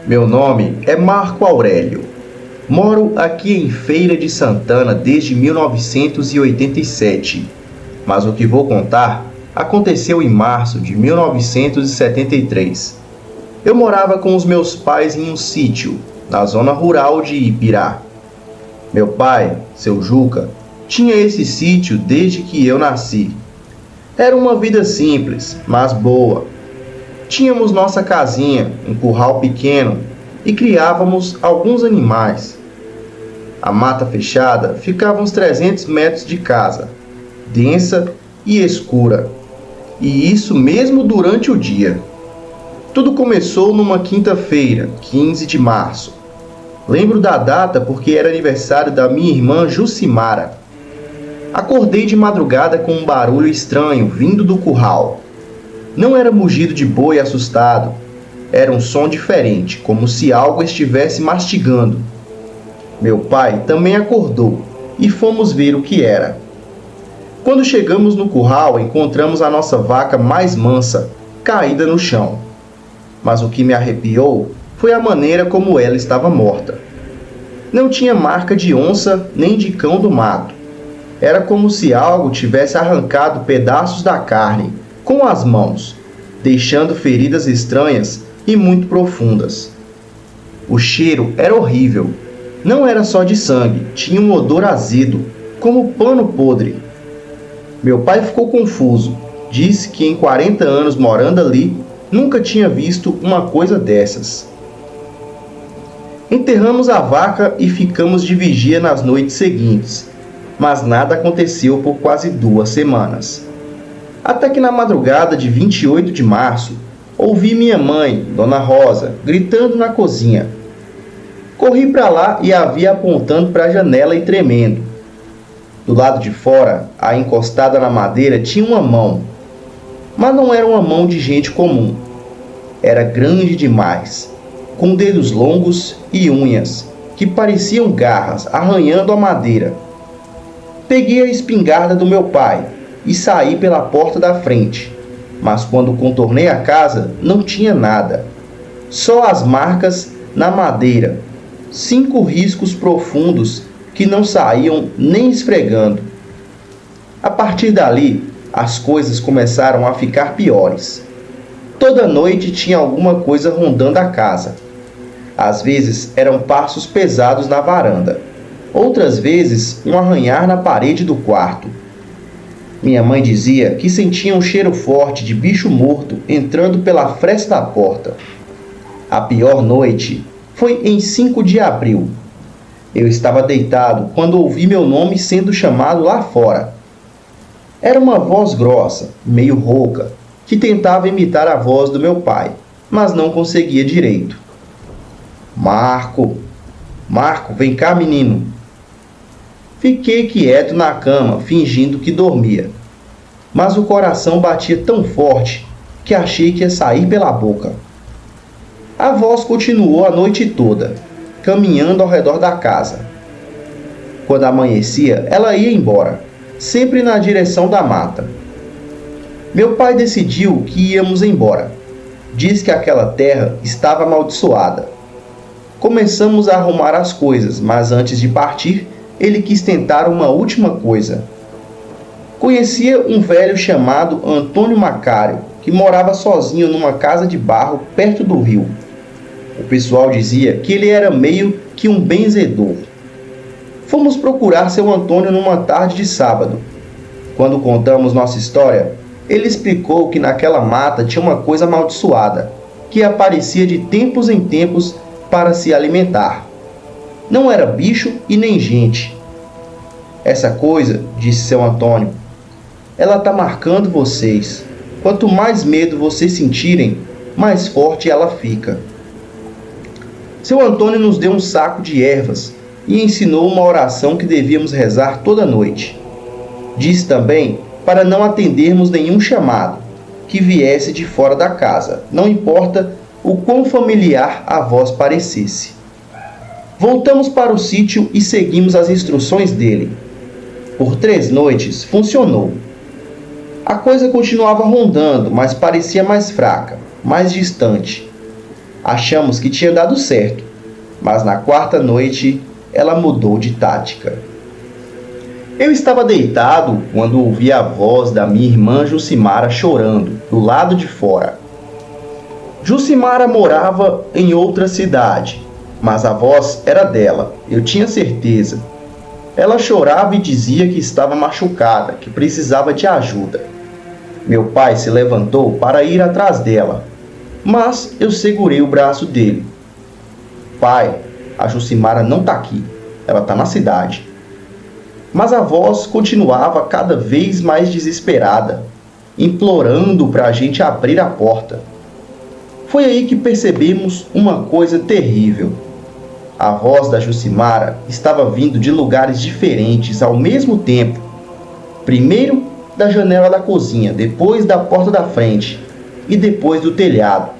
Meu nome é Marco Aurélio. Moro aqui em Feira de Santana desde 1987, mas o que vou contar aconteceu em março de 1973. Eu morava com os meus pais em um sítio, na zona rural de Ibirá. Meu pai, seu Juca, tinha esse sítio desde que eu nasci. Era uma vida simples, mas boa. Tínhamos nossa casinha, um curral pequeno e criávamos alguns animais. A mata fechada ficava uns 300 metros de casa, densa e escura, e isso mesmo durante o dia. Tudo começou numa quinta-feira, 15 de março. Lembro da data porque era aniversário da minha irmã Jucimara. Acordei de madrugada com um barulho estranho vindo do curral. Não era mugido de boi assustado. Era um som diferente, como se algo estivesse mastigando. Meu pai também acordou e fomos ver o que era. Quando chegamos no curral, encontramos a nossa vaca mais mansa, caída no chão. Mas o que me arrepiou foi a maneira como ela estava morta. Não tinha marca de onça nem de cão do mato. Era como se algo tivesse arrancado pedaços da carne com as mãos, deixando feridas estranhas e muito profundas. O cheiro era horrível. Não era só de sangue, tinha um odor azedo, como pano podre. Meu pai ficou confuso. Disse que em 40 anos morando ali, nunca tinha visto uma coisa dessas. Enterramos a vaca e ficamos de vigia nas noites seguintes, mas nada aconteceu por quase 2 semanas. Até que na madrugada de 28 de março, ouvi minha mãe, Dona Rosa, gritando na cozinha. Corri para lá e a vi apontando para a janela e tremendo. Do lado de fora, a encostada na madeira tinha uma mão, mas não era uma mão de gente comum. Era grande demais, com dedos longos e unhas, que pareciam garras arranhando a madeira. Peguei a espingarda do meu pai e saí pela porta da frente, mas quando contornei a casa, não tinha nada. Só as marcas na madeira, 5 riscos profundos que não saíam nem esfregando. A partir dali, as coisas começaram a ficar piores. Toda noite tinha alguma coisa rondando a casa. Às vezes eram passos pesados na varanda. Outras vezes um arranhar na parede do quarto. Minha mãe dizia que sentia um cheiro forte de bicho morto entrando pela fresta da porta. A pior noite foi em 5 de abril. Eu estava deitado quando ouvi meu nome sendo chamado lá fora. Era uma voz grossa, meio rouca, que tentava imitar a voz do meu pai, mas não conseguia direito. Marco, Marco, vem cá, menino. Fiquei quieto na cama, fingindo que dormia. Mas o coração batia tão forte que achei que ia sair pela boca. A voz continuou a noite toda, caminhando ao redor da casa. Quando amanhecia, ela ia embora, sempre na direção da mata. Meu pai decidiu que íamos embora. Diz que aquela terra estava amaldiçoada. Começamos a arrumar as coisas, mas antes de partir, ele quis tentar uma última coisa. Conhecia um velho chamado Antônio Macário, que morava sozinho numa casa de barro perto do rio. O pessoal dizia que ele era meio que um benzedor. Fomos procurar seu Antônio numa tarde de sábado. Quando contamos nossa história, ele explicou que naquela mata tinha uma coisa amaldiçoada, que aparecia de tempos em tempos para se alimentar. Não era bicho e nem gente. Essa coisa, disse seu Antônio, ela está marcando vocês. Quanto mais medo vocês sentirem, mais forte ela fica. Seu Antônio nos deu um saco de ervas e ensinou uma oração que devíamos rezar toda noite. Disse também para não atendermos nenhum chamado que viesse de fora da casa, não importa o quão familiar a voz parecesse. Voltamos para o sítio e seguimos as instruções dele. Por 3 noites funcionou. A coisa continuava rondando, mas parecia mais fraca, mais distante. Achamos que tinha dado certo, mas na quarta noite ela mudou de tática. Eu estava deitado quando ouvi a voz da minha irmã Jucimara chorando do lado de fora. Jucimara morava em outra cidade, mas a voz era dela, eu tinha certeza. Ela chorava e dizia que estava machucada, que precisava de ajuda. Meu pai se levantou para ir atrás dela, mas eu segurei o braço dele. Pai, a Jucimara não está aqui, ela está na cidade. Mas a voz continuava cada vez mais desesperada, implorando para a gente abrir a porta. Foi aí que percebemos uma coisa terrível. A voz da Jucimara estava vindo de lugares diferentes ao mesmo tempo. Primeiro da janela da cozinha, depois da porta da frente e depois do telhado.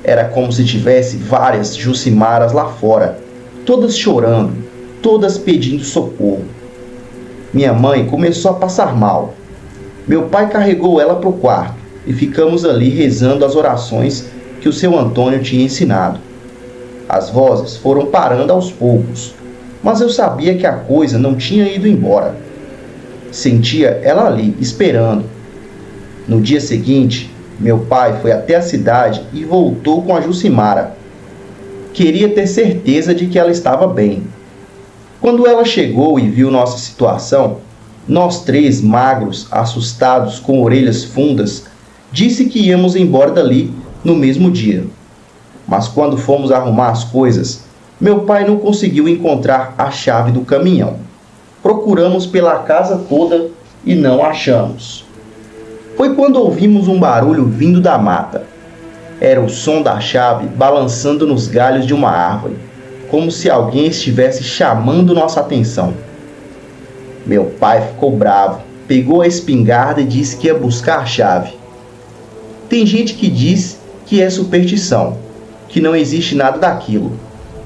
Era como se tivesse várias Jucimaras lá fora, todas chorando, todas pedindo socorro. Minha mãe começou a passar mal. Meu pai carregou ela para o quarto e ficamos ali rezando as orações que o seu Antônio tinha ensinado. As vozes foram parando aos poucos, mas eu sabia que a coisa não tinha ido embora. Sentia ela ali, esperando. No dia seguinte, meu pai foi até a cidade e voltou com a Jucimara. Queria ter certeza de que ela estava bem. Quando ela chegou e viu nossa situação, nós três, magros, assustados, com orelhas fundas, disse que íamos embora dali no mesmo dia. Mas quando fomos arrumar as coisas, meu pai não conseguiu encontrar a chave do caminhão. Procuramos pela casa toda e não achamos. Foi quando ouvimos um barulho vindo da mata. Era o som da chave balançando nos galhos de uma árvore, como se alguém estivesse chamando nossa atenção. Meu pai ficou bravo, pegou a espingarda e disse que ia buscar a chave. Tem gente que diz que é superstição, que não existe nada daquilo,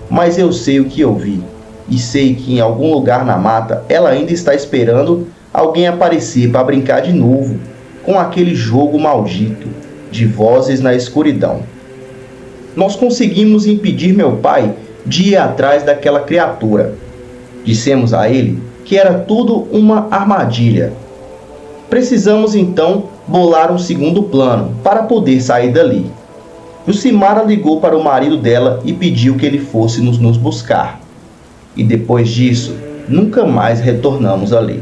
mas eu sei o que eu vi, e sei que em algum lugar na mata ela ainda está esperando alguém aparecer para brincar de novo com aquele jogo maldito de vozes na escuridão. Nós conseguimos impedir meu pai de ir atrás daquela criatura. Dissemos a ele que era tudo uma armadilha. Precisamos então bolar um segundo plano para poder sair dali. Jucimara ligou para o marido dela e pediu que ele fosse nos buscar. E depois disso, nunca mais retornamos ali.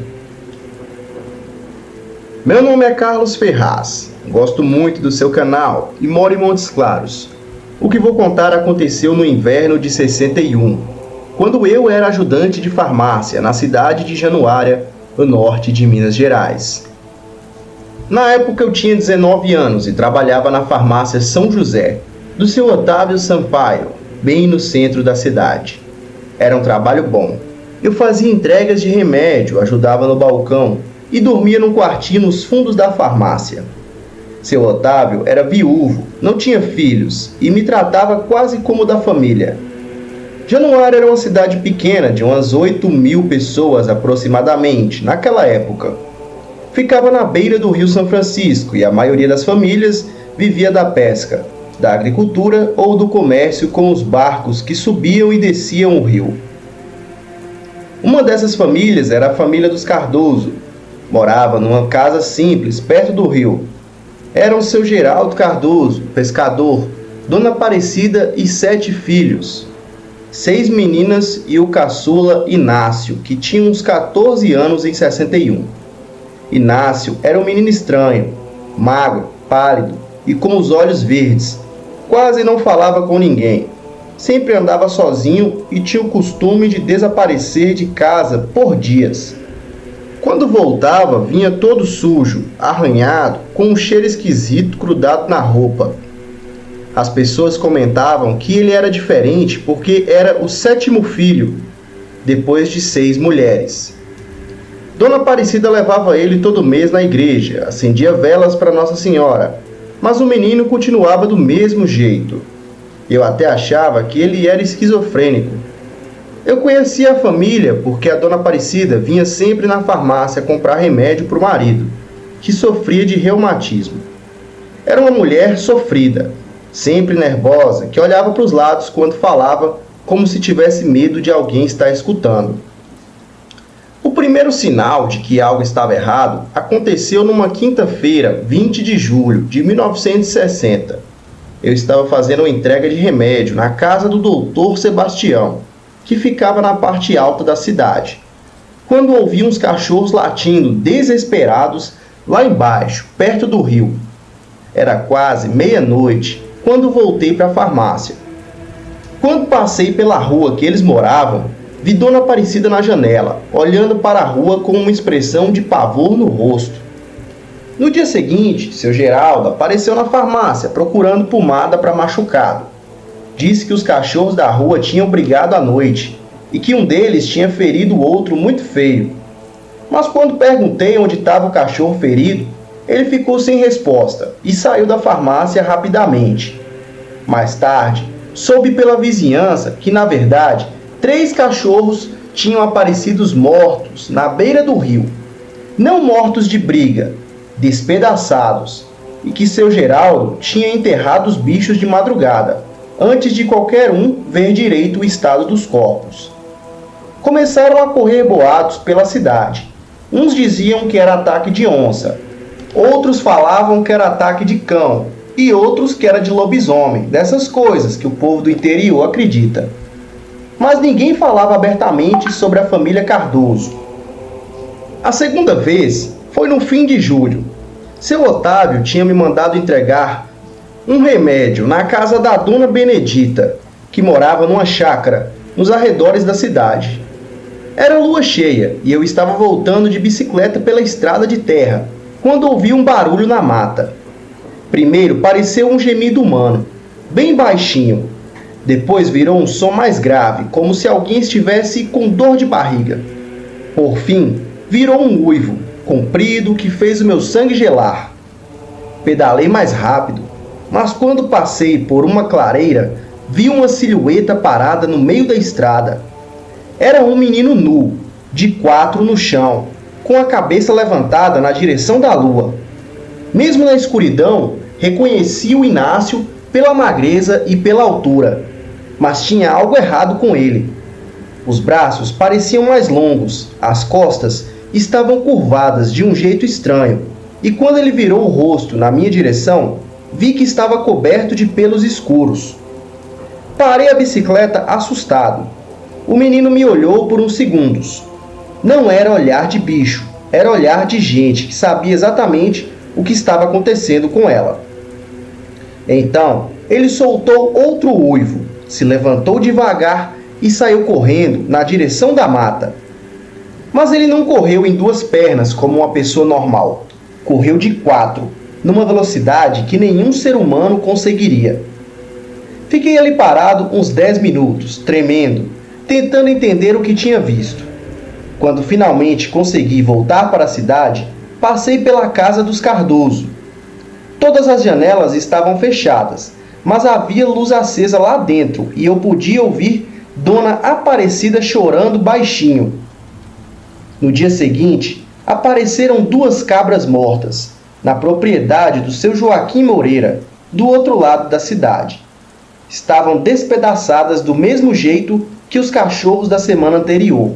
Meu nome é Carlos Ferraz, gosto muito do seu canal e moro em Montes Claros. O que vou contar aconteceu no inverno de 61, quando eu era ajudante de farmácia na cidade de Januária, no norte de Minas Gerais. Na época eu tinha 19 anos e trabalhava na farmácia São José, do seu Otávio Sampaio, bem no centro da cidade. Era um trabalho bom. Eu fazia entregas de remédio, ajudava no balcão e dormia num quartinho nos fundos da farmácia. Seu Otávio era viúvo, não tinha filhos e me tratava quase como da família. Januária era uma cidade pequena de umas 8.000 pessoas aproximadamente, naquela época. Ficava na beira do Rio São Francisco e a maioria das famílias vivia da pesca, da agricultura ou do comércio com os barcos que subiam e desciam o rio. Uma dessas famílias era a família dos Cardoso. Morava numa casa simples, perto do rio. Eram seu Geraldo Cardoso, pescador, Dona Aparecida e 7 filhos. 6 meninas e o caçula Inácio, que tinha uns 14 anos em 61. Inácio era um menino estranho, magro, pálido e com os olhos verdes. Quase não falava com ninguém. Sempre andava sozinho e tinha o costume de desaparecer de casa por dias. Quando voltava, vinha todo sujo, arranhado, com um cheiro esquisito grudado na roupa. As pessoas comentavam que ele era diferente porque era o 7º filho, depois de 6 mulheres. Dona Aparecida levava ele todo mês na igreja, acendia velas para Nossa Senhora, mas o menino continuava do mesmo jeito. Eu até achava que ele era esquizofrênico. Eu conhecia a família porque a Dona Aparecida vinha sempre na farmácia comprar remédio para o marido, que sofria de reumatismo. Era uma mulher sofrida. sempre nervosa, que olhava para os lados quando falava, como se tivesse medo de alguém estar escutando. O primeiro sinal de que algo estava errado aconteceu numa quinta-feira, 20 de julho de 1960. Eu estava fazendo uma entrega de remédio na casa do Dr. Sebastião, que ficava na parte alta da cidade, quando ouvi uns cachorros latindo desesperados lá embaixo, perto do rio. Era quase meia-noite quando voltei para a farmácia. Quando passei pela rua que eles moravam, vi Dona Aparecida na janela, olhando para a rua com uma expressão de pavor no rosto. No dia seguinte, seu Geraldo apareceu na farmácia procurando pomada para machucado. Disse que os cachorros da rua tinham brigado à noite e que um deles tinha ferido o outro muito feio. Mas quando perguntei onde estava o cachorro ferido, ele ficou sem resposta e saiu da farmácia rapidamente. Mais tarde, soube pela vizinhança que, na verdade, 3 cachorros tinham aparecido mortos na beira do rio. Não mortos de briga, despedaçados, e que seu Geraldo tinha enterrado os bichos de madrugada, antes de qualquer um ver direito o estado dos corpos. Começaram a correr boatos pela cidade. Uns diziam que era ataque de onça, outros falavam que era ataque de cão, e outros que era de lobisomem, dessas coisas que o povo do interior acredita. Mas ninguém falava abertamente sobre a família Cardoso. A segunda vez foi no fim de julho. Seu Otávio tinha me mandado entregar um remédio na casa da Dona Benedita, que morava numa chácara nos arredores da cidade. Era lua cheia e eu estava voltando de bicicleta pela estrada de terra, quando ouvi um barulho na mata. Primeiro pareceu um gemido humano, bem baixinho. Depois virou um som mais grave, como se alguém estivesse com dor de barriga. Por fim, virou um uivo, comprido, que fez o meu sangue gelar. Pedalei mais rápido, mas quando passei por uma clareira, vi uma silhueta parada no meio da estrada. Era um menino nu, de 4 no chão, com a cabeça levantada na direção da lua. Mesmo na escuridão, reconheci o Inácio pela magreza e pela altura. Mas tinha algo errado com ele. Os braços pareciam mais longos, as costas estavam curvadas de um jeito estranho, e quando ele virou o rosto na minha direção, vi que estava coberto de pelos escuros. Parei a bicicleta assustado. O menino me olhou por uns segundos. Não era olhar de bicho, era olhar de gente que sabia exatamente o que estava acontecendo com ela. Então, ele soltou outro uivo, se levantou devagar e saiu correndo na direção da mata. Mas ele não correu em 2 pernas como uma pessoa normal. Correu de 4, numa velocidade que nenhum ser humano conseguiria. Fiquei ali parado uns 10 minutos, tremendo, tentando entender o que tinha visto. Quando finalmente consegui voltar para a cidade, passei pela casa dos Cardoso. Todas as janelas estavam fechadas, mas havia luz acesa lá dentro e eu podia ouvir Dona Aparecida chorando baixinho. No dia seguinte, apareceram 2 cabras mortas, na propriedade do seu Joaquim Moreira, do outro lado da cidade. Estavam despedaçadas do mesmo jeito que os cachorros da semana anterior.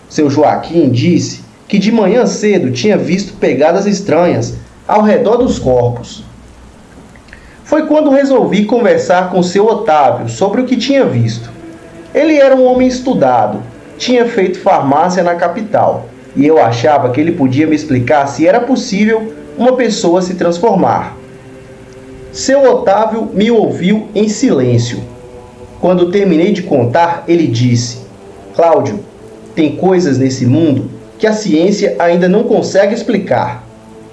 Seu Joaquim disse que de manhã cedo tinha visto pegadas estranhas ao redor dos corpos. Foi quando resolvi conversar com seu Otávio sobre o que tinha visto. Ele era um homem estudado, tinha feito farmácia na capital, e eu achava que ele podia me explicar se era possível uma pessoa se transformar. Seu Otávio me ouviu em silêncio. Quando terminei de contar, ele disse: Cláudio, tem coisas nesse mundo que a ciência ainda não consegue explicar.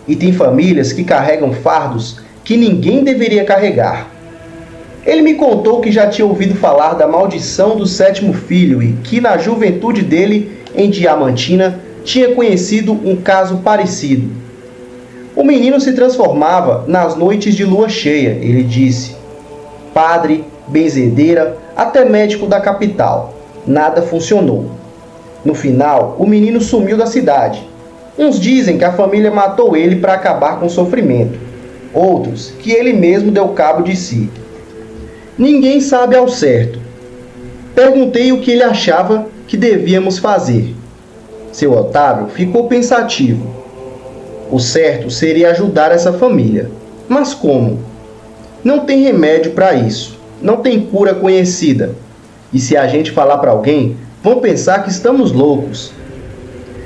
E tem famílias que carregam fardos que ninguém deveria carregar. Ele me contou que já tinha ouvido falar da maldição do 7º filho e que na juventude dele, em Diamantina, tinha conhecido um caso parecido. O menino se transformava nas noites de lua cheia, ele disse. Padre, benzedeira, até médico da capital. Nada funcionou. No final, o menino sumiu da cidade. Uns dizem que a família matou ele para acabar com o sofrimento. Outros, que ele mesmo deu cabo de si. Ninguém sabe ao certo. Perguntei o que ele achava que devíamos fazer. Seu Otávio ficou pensativo. O certo seria ajudar essa família. Mas como? Não tem remédio para isso. Não tem cura conhecida. E se a gente falar para alguém, vão pensar que estamos loucos.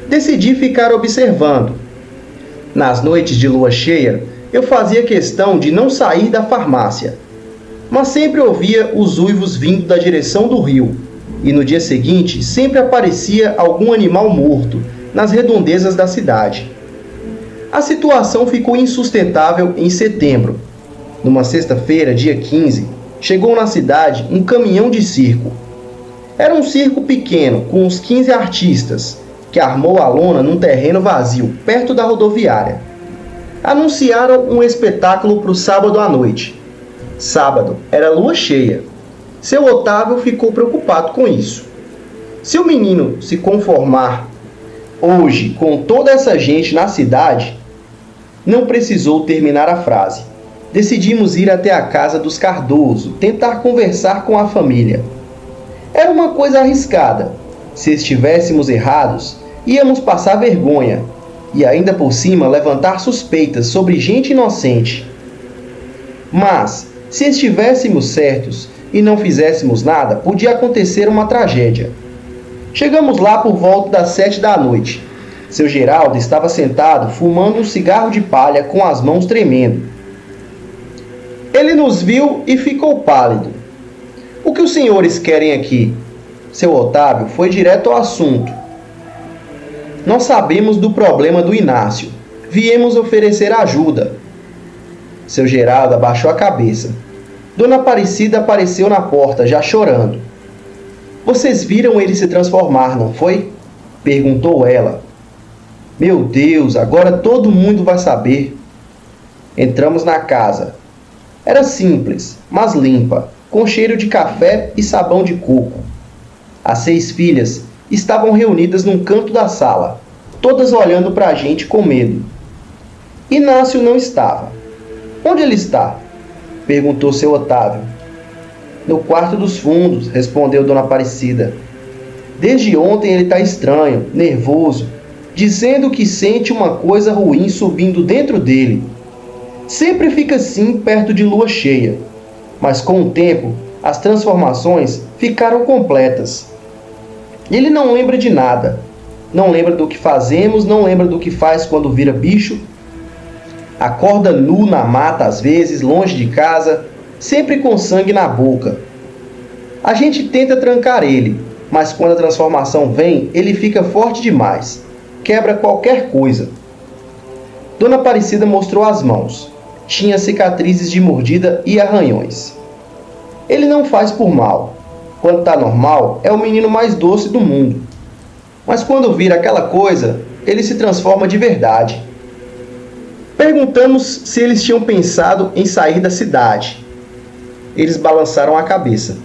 Decidi ficar observando. Nas noites de lua cheia, eu fazia questão de não sair da farmácia. Mas sempre ouvia os uivos vindo da direção do rio. E no dia seguinte, sempre aparecia algum animal morto nas redondezas da cidade. A situação ficou insustentável em setembro. Numa sexta-feira, dia 15, chegou na cidade um caminhão de circo. Era um circo pequeno, com uns 15 artistas, que armou a lona num terreno vazio, perto da rodoviária. Anunciaram um espetáculo para o sábado à noite. Sábado era lua cheia. Seu Otávio ficou preocupado com isso. Se o menino se conformar hoje com toda essa gente na cidade, não precisou terminar a frase. Decidimos ir até a casa dos Cardoso, tentar conversar com a família. Era uma coisa arriscada. Se estivéssemos errados, íamos passar vergonha e ainda por cima levantar suspeitas sobre gente inocente. Mas, se estivéssemos certos e não fizéssemos nada, podia acontecer uma tragédia. Chegamos lá por volta das 7 da noite. Seu Geraldo estava sentado fumando um cigarro de palha com as mãos tremendo. Ele nos viu e ficou pálido. O que os senhores querem aqui? Seu Otávio foi direto ao assunto. Nós sabemos do problema do Inácio. Viemos oferecer ajuda. Seu Geraldo abaixou a cabeça. Dona Aparecida apareceu na porta, já chorando. Vocês viram ele se transformar, não foi? Perguntou ela. Meu Deus, agora todo mundo vai saber. Entramos na casa. Era simples, mas limpa, com cheiro de café e sabão de coco. As 6 filhas estavam reunidas num canto da sala, todas olhando para a gente com medo. Inácio não estava. Onde ele está? Perguntou seu Otávio. No quarto dos fundos, respondeu Dona Aparecida. Desde ontem ele está estranho, nervoso, dizendo que sente uma coisa ruim subindo dentro dele. Sempre fica assim perto de lua cheia, mas com o tempo as transformações ficaram completas. Ele não lembra de nada, não lembra do que fazemos, não lembra do que faz quando vira bicho. Acorda nu na mata às vezes, longe de casa, sempre com sangue na boca. A gente tenta trancar ele, mas quando a transformação vem, ele fica forte demais, quebra qualquer coisa. Dona Aparecida mostrou as mãos. Tinha cicatrizes de mordida e arranhões. Ele não faz por mal. Quando está normal, é o menino mais doce do mundo. Mas quando vira aquela coisa, ele se transforma de verdade. Perguntamos se eles tinham pensado em sair da cidade. Eles balançaram a cabeça.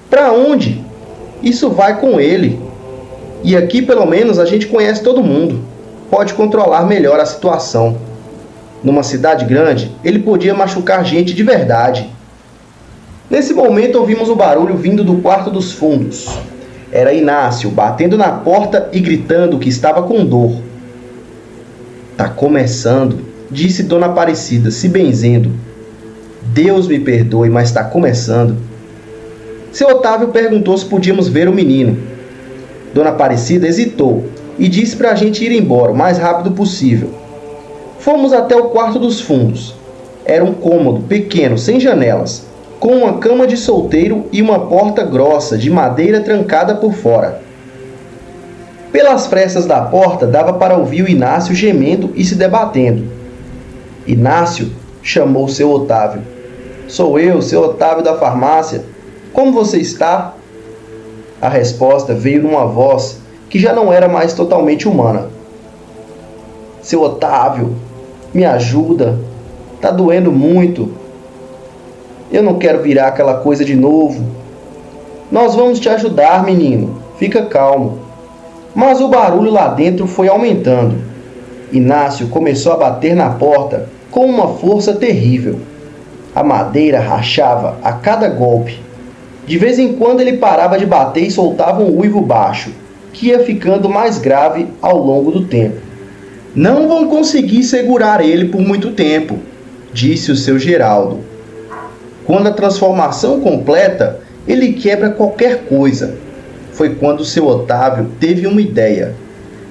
Para onde? Isso vai com ele. E aqui pelo menos a gente conhece todo mundo. Pode controlar melhor a situação. Numa cidade grande, ele podia machucar gente de verdade. Nesse momento ouvimos o barulho vindo do quarto dos fundos. Era Inácio batendo na porta e gritando que estava com dor. Tá começando, disse Dona Aparecida, se benzendo. Deus me perdoe, mas está começando. Seu Otávio perguntou se podíamos ver o menino. Dona Aparecida hesitou e disse para a gente ir embora o mais rápido possível. Fomos até o quarto dos fundos. Era um cômodo pequeno, sem janelas, com uma cama de solteiro e uma porta grossa de madeira trancada por fora. Pelas frestas da porta dava para ouvir o Inácio gemendo e se debatendo. Inácio, chamou seu Otávio. Sou eu, seu Otávio da farmácia. Como você está? A resposta veio numa voz que já não era mais totalmente humana. Seu Otávio, me ajuda. Tá doendo muito. Eu não quero virar aquela coisa de novo. Nós vamos te ajudar, menino. Fica calmo. Mas o barulho lá dentro foi aumentando. Inácio começou a bater na porta com uma força terrível. A madeira rachava a cada golpe. De vez em quando ele parava de bater e soltava um uivo baixo, que ia ficando mais grave ao longo do tempo. Não vão conseguir segurar ele por muito tempo, disse o seu Geraldo. Quando a transformação completa, ele quebra qualquer coisa. Foi quando o seu Otávio teve uma ideia.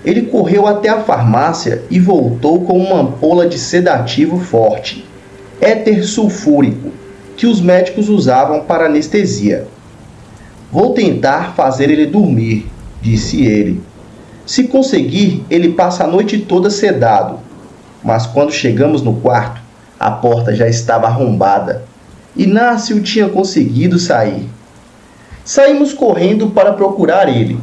Ele correu até a farmácia e voltou com uma ampola de sedativo forte, éter sulfúrico, que os médicos usavam para anestesia. Vou tentar fazer ele dormir, disse ele. Se conseguir, ele passa a noite toda sedado. Mas quando chegamos no quarto, a porta já estava arrombada. Inácio tinha conseguido sair. Saímos correndo para procurar ele.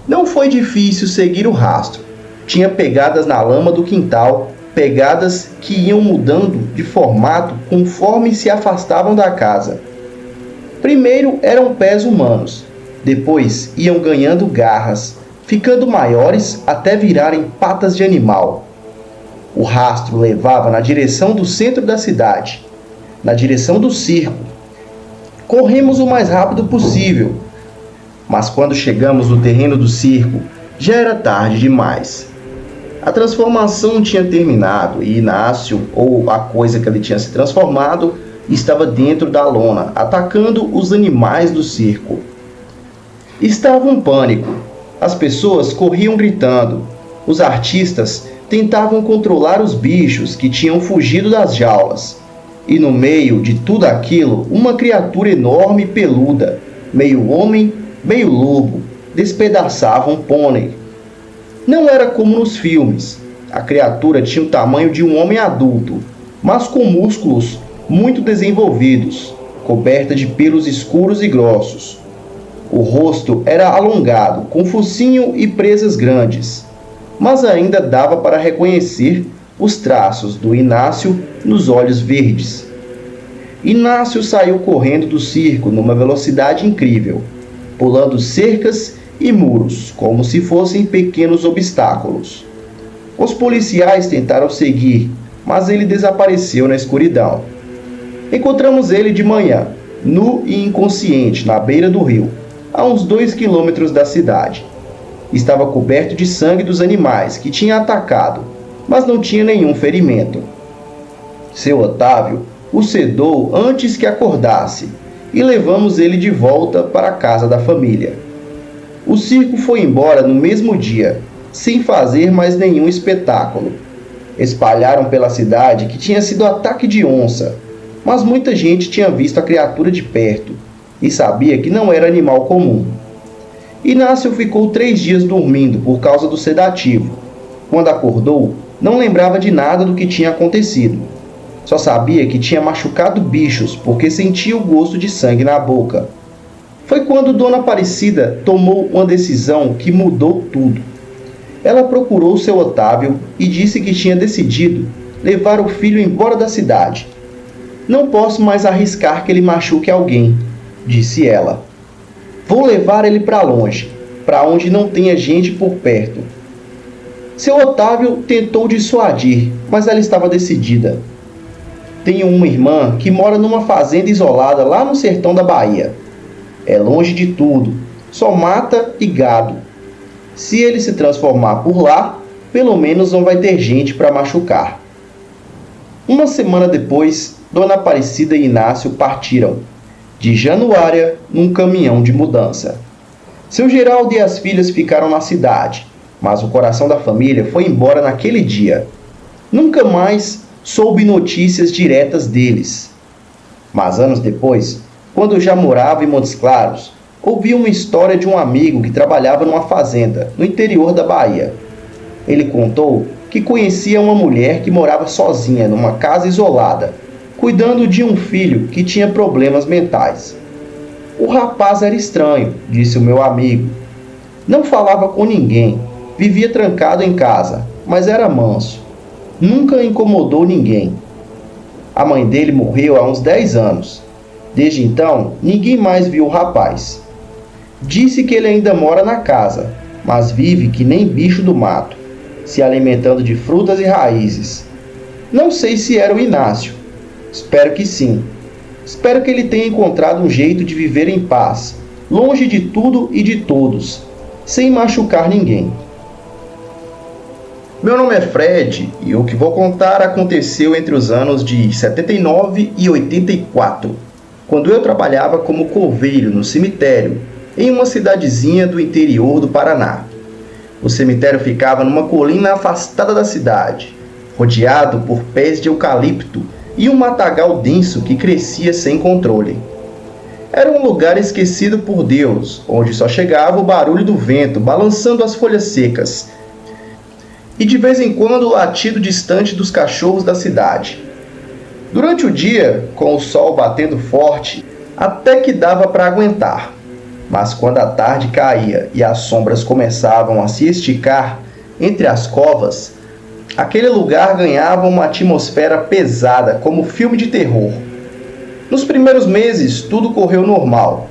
Não foi difícil seguir o rastro. Tinha pegadas na lama do quintal, pegadas que iam mudando de formato conforme se afastavam da casa. Primeiro eram pés humanos, depois iam ganhando garras, ficando maiores até virarem patas de animal. O rastro levava na direção do centro da cidade, na direção do circo. Corremos o mais rápido possível, mas quando chegamos no terreno do circo, já era tarde demais. A transformação tinha terminado e Inácio, ou a coisa que ele tinha se transformado, estava dentro da lona, atacando os animais do circo. Estava um pânico. As pessoas corriam gritando. Os artistas tentavam controlar os bichos que tinham fugido das jaulas. E no meio de tudo aquilo, uma criatura enorme e peluda, meio homem, meio lobo, despedaçava um pônei. Não era como nos filmes. A criatura tinha o tamanho de um homem adulto, mas com músculos muito desenvolvidos, coberta de pelos escuros e grossos. O rosto era alongado, com focinho e presas grandes, mas ainda dava para reconhecer os traços do Inácio nos olhos verdes. Inácio saiu correndo do circo numa velocidade incrível, pulando cercas e muros, como se fossem pequenos obstáculos. Os policiais tentaram seguir, mas ele desapareceu na escuridão. Encontramos ele de manhã, nu e inconsciente, na beira do rio, a uns 2 quilômetros da cidade. Estava coberto de sangue dos animais que tinha atacado, mas não tinha nenhum ferimento. Seu Otávio o sedou antes que acordasse e levamos ele de volta para a casa da família. O circo foi embora no mesmo dia, sem fazer mais nenhum espetáculo. Espalharam pela cidade que tinha sido ataque de onça, mas muita gente tinha visto a criatura de perto e sabia que não era animal comum. Inácio ficou 3 dias dormindo por causa do sedativo. Quando acordou, não lembrava de nada do que tinha acontecido. Só sabia que tinha machucado bichos porque sentia o gosto de sangue na boca. Foi quando Dona Aparecida tomou uma decisão que mudou tudo. Ela procurou seu Otávio e disse que tinha decidido levar o filho embora da cidade. Não posso mais arriscar que ele machuque alguém, disse ela. Vou levar ele para longe, para onde não tenha gente por perto. Seu Otávio tentou dissuadir, mas ela estava decidida. Tenho uma irmã que mora numa fazenda isolada lá no sertão da Bahia. É longe de tudo, só mata e gado. Se ele se transformar por lá, pelo menos não vai ter gente para machucar. Uma semana depois, Dona Aparecida e Inácio partiram, de Januária, num caminhão de mudança. Seu Geraldo e as filhas ficaram na cidade, mas o coração da família foi embora naquele dia. Nunca mais soube notícias diretas deles. Mas anos depois, quando eu já morava em Montes Claros, ouvi uma história de um amigo que trabalhava numa fazenda, no interior da Bahia. Ele contou que conhecia uma mulher que morava sozinha numa casa isolada, cuidando de um filho que tinha problemas mentais. O rapaz era estranho, disse o meu amigo. Não falava com ninguém, vivia trancado em casa, mas era manso. Nunca incomodou ninguém. A mãe dele morreu há uns 10 anos. Desde então, ninguém mais viu o rapaz. Disse que ele ainda mora na casa, mas vive que nem bicho do mato, se alimentando de frutas e raízes. Não sei se era o Inácio. Espero que sim, Espero que ele tenha encontrado um jeito de viver em paz, longe de tudo e de todos, sem machucar ninguém. Meu nome é Fred e o que vou contar aconteceu entre os anos de 79 e 84, quando eu trabalhava como coveiro no cemitério, em uma cidadezinha do interior do Paraná. O cemitério ficava numa colina afastada da cidade, rodeado por pés de eucalipto e um matagal denso que crescia sem controle. Era um lugar esquecido por Deus, onde só chegava o barulho do vento balançando as folhas secas e de vez em quando o latido distante dos cachorros da cidade. Durante o dia, com o sol batendo forte, até que dava para aguentar. Mas quando a tarde caía e as sombras começavam a se esticar entre as covas, aquele lugar ganhava uma atmosfera pesada, como filme de terror. Nos primeiros meses, tudo correu normal.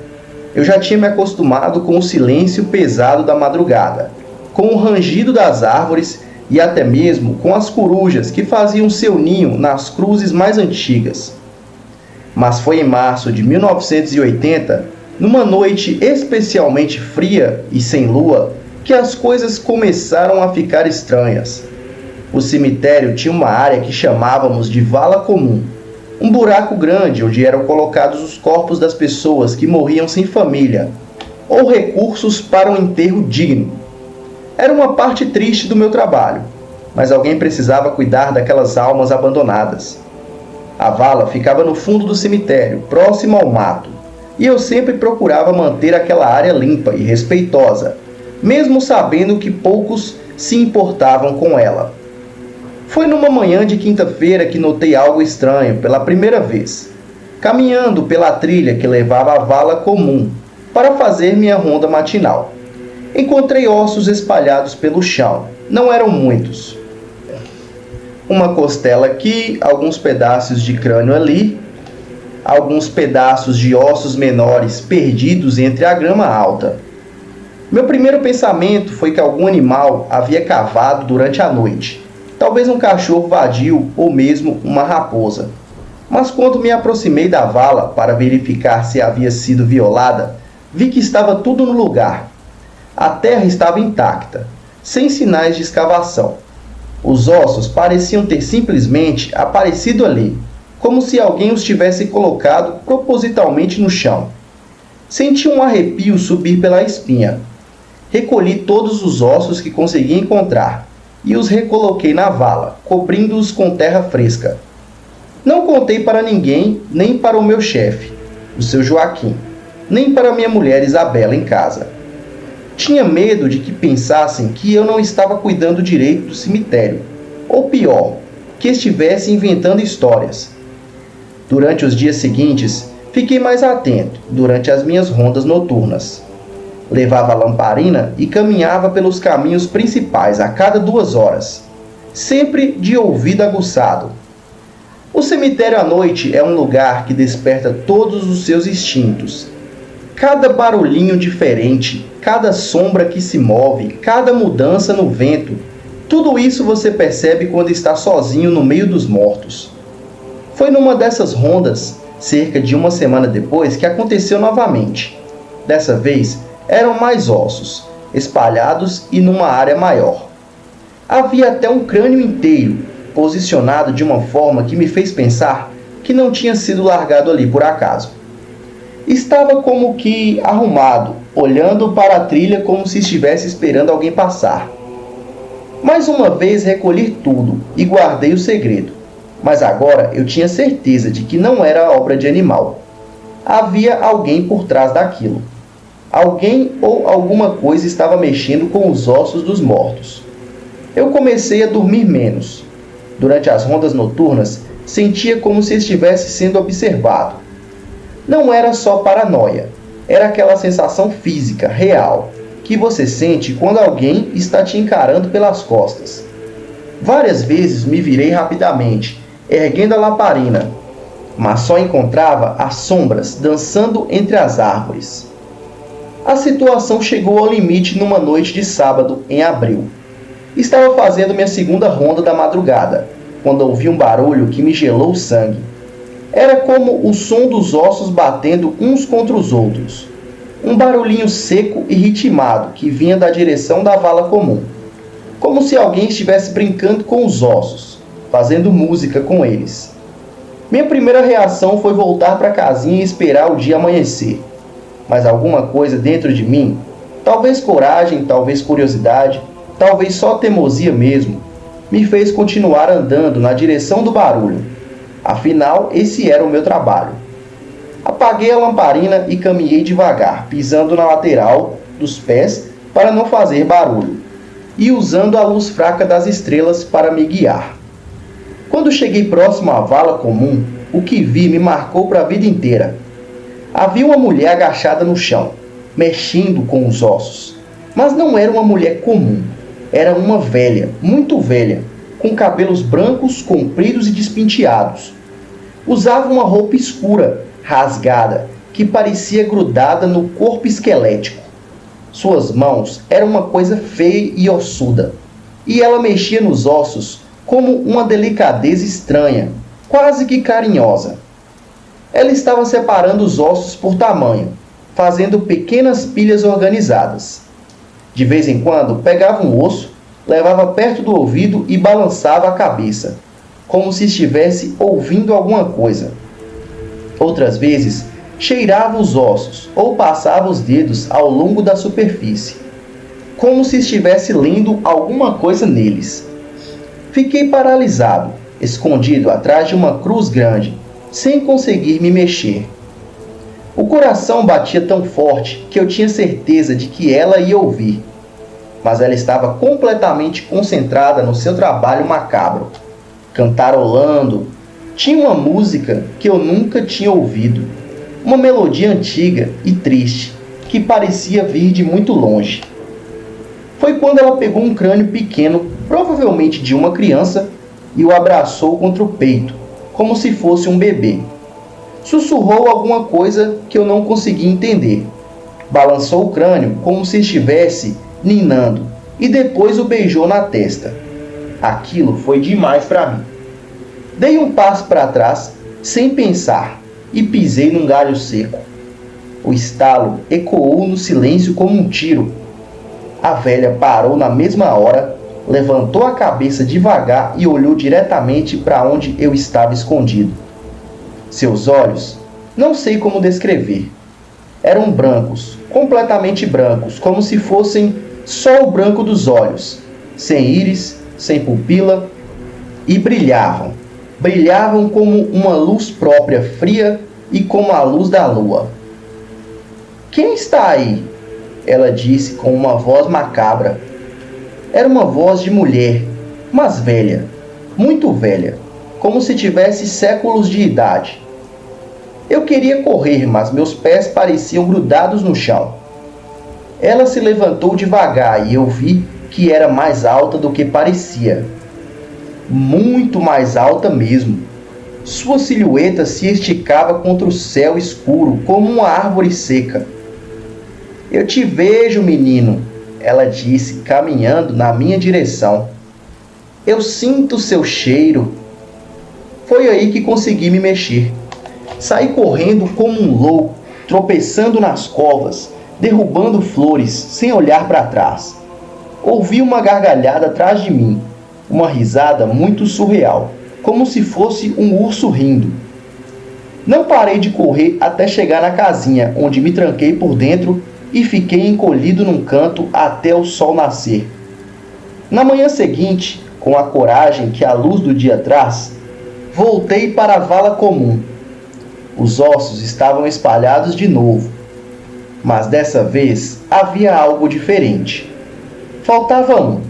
Eu já tinha me acostumado com o silêncio pesado da madrugada, com o rangido das árvores e até mesmo com as corujas que faziam seu ninho nas cruzes mais antigas. Mas foi em março de 1980, numa noite especialmente fria e sem lua, que as coisas começaram a ficar estranhas. O cemitério tinha uma área que chamávamos de vala comum, um buraco grande onde eram colocados os corpos das pessoas que morriam sem família, ou recursos para um enterro digno. Era uma parte triste do meu trabalho, mas alguém precisava cuidar daquelas almas abandonadas. A vala ficava no fundo do cemitério, próximo ao mato, e eu sempre procurava manter aquela área limpa e respeitosa, mesmo sabendo que poucos se importavam com ela. Foi numa manhã de quinta-feira que notei algo estranho pela primeira vez, caminhando pela trilha que levava à vala comum para fazer minha ronda matinal. Encontrei ossos espalhados pelo chão. Não eram muitos. Uma costela aqui, alguns pedaços de crânio ali, alguns pedaços de ossos menores perdidos entre a grama alta. Meu primeiro pensamento foi que algum animal havia cavado durante a noite, talvez um cachorro vadio ou mesmo uma raposa. Mas quando me aproximei da vala para verificar se havia sido violada, vi que estava tudo no lugar. A terra estava intacta, sem sinais de escavação. Os ossos pareciam ter simplesmente aparecido ali, como se alguém os tivesse colocado propositalmente no chão. Senti um arrepio subir pela espinha. Recolhi todos os ossos que consegui encontrar e os recoloquei na vala, cobrindo-os com terra fresca. Não contei para ninguém, nem para o meu chefe, o seu Joaquim, nem para minha mulher Isabela em casa. Tinha medo de que pensassem que eu não estava cuidando direito do cemitério, ou pior, que estivesse inventando histórias. Durante os dias seguintes, fiquei mais atento durante as minhas rondas noturnas. Levava a lamparina e caminhava pelos caminhos principais a cada 2 horas, sempre de ouvido aguçado. O cemitério à noite é um lugar que desperta todos os seus instintos. Cada barulhinho diferente, cada sombra que se move, cada mudança no vento, tudo isso você percebe quando está sozinho no meio dos mortos. Foi numa dessas rondas, cerca de 1 semana depois, que aconteceu novamente. Dessa vez, eram mais ossos, espalhados e numa área maior. Havia até um crânio inteiro, posicionado de uma forma que me fez pensar que não tinha sido largado ali por acaso. Estava como que arrumado, olhando para a trilha como se estivesse esperando alguém passar. Mais uma vez recolhi tudo e guardei o segredo, mas agora eu tinha certeza de que não era obra de animal. Havia alguém por trás daquilo. Alguém ou alguma coisa estava mexendo com os ossos dos mortos. Eu comecei a dormir menos. Durante as rondas noturnas, sentia como se estivesse sendo observado. Não era só paranoia, era aquela sensação física, real, que você sente quando alguém está te encarando pelas costas. Várias vezes me virei rapidamente, erguendo a lamparina, mas só encontrava as sombras dançando entre as árvores. A situação chegou ao limite numa noite de sábado, em abril. Estava fazendo minha segunda ronda da madrugada, quando ouvi um barulho que me gelou o sangue. Era como o som dos ossos batendo uns contra os outros. Um barulhinho seco e ritmado que vinha da direção da vala comum. Como se alguém estivesse brincando com os ossos, fazendo música com eles. Minha primeira reação foi voltar para a casinha e esperar o dia amanhecer. Mas alguma coisa dentro de mim, talvez coragem, talvez curiosidade, talvez só teimosia mesmo, me fez continuar andando na direção do barulho. Afinal, esse era o meu trabalho. Apaguei a lamparina e caminhei devagar, pisando na lateral dos pés para não fazer barulho, e usando a luz fraca das estrelas para me guiar. Quando cheguei próximo à vala comum, o que vi me marcou para a vida inteira. Havia uma mulher agachada no chão, mexendo com os ossos. Mas não era uma mulher comum. Era uma velha, muito velha, com cabelos brancos, compridos e despenteados. Usava uma roupa escura, rasgada, que parecia grudada no corpo esquelético. Suas mãos eram uma coisa feia e ossuda, e ela mexia nos ossos como uma delicadeza estranha, quase que carinhosa. Ela estava separando os ossos por tamanho, fazendo pequenas pilhas organizadas. De vez em quando, pegava um osso, levava perto do ouvido e balançava a cabeça, como se estivesse ouvindo alguma coisa. Outras vezes, cheirava os ossos ou passava os dedos ao longo da superfície, como se estivesse lendo alguma coisa neles. Fiquei paralisado, escondido atrás de uma cruz grande, sem conseguir me mexer. O coração batia tão forte que eu tinha certeza de que ela ia ouvir, mas ela estava completamente concentrada no seu trabalho macabro, cantarolando. Tinha uma música que eu nunca tinha ouvido, uma melodia antiga e triste, que parecia vir de muito longe. Foi quando ela pegou um crânio pequeno, provavelmente de uma criança, e o abraçou contra o peito, como se fosse um bebê. Sussurrou alguma coisa que eu não consegui entender. Balançou o crânio como se estivesse ninando e depois o beijou na testa. Aquilo foi demais para mim. Dei um passo para trás, sem pensar, e pisei num galho seco. O estalo ecoou no silêncio como um tiro. A velha parou na mesma hora, levantou a cabeça devagar e olhou diretamente para onde eu estava escondido. Seus olhos, não sei como descrever, eram brancos, completamente brancos, como se fossem só o branco dos olhos, sem íris, sem pupila, e brilhavam. Brilhavam como uma luz própria, fria e como a luz da lua. "Quem está aí?" ela disse com uma voz macabra. Era uma voz de mulher, mas velha, muito velha, como se tivesse séculos de idade. Eu queria correr, mas meus pés pareciam grudados no chão. Ela se levantou devagar e eu vi que era mais alta do que parecia. Muito mais alta mesmo. Sua silhueta se esticava contra o céu escuro como uma árvore seca. "Eu te vejo, menino", ela disse, caminhando na minha direção. "Eu sinto seu cheiro." Foi aí que consegui me mexer. Saí correndo como um louco, tropeçando nas covas, derrubando flores, sem olhar para trás. Ouvi uma gargalhada atrás de mim, uma risada muito surreal, como se fosse um urso rindo. Não parei de correr até chegar na casinha, onde me tranquei por dentro e fiquei encolhido num canto até o sol nascer. Na manhã seguinte, com a coragem que a luz do dia traz, voltei para a vala comum. Os ossos estavam espalhados de novo, mas dessa vez havia algo diferente. Faltava um.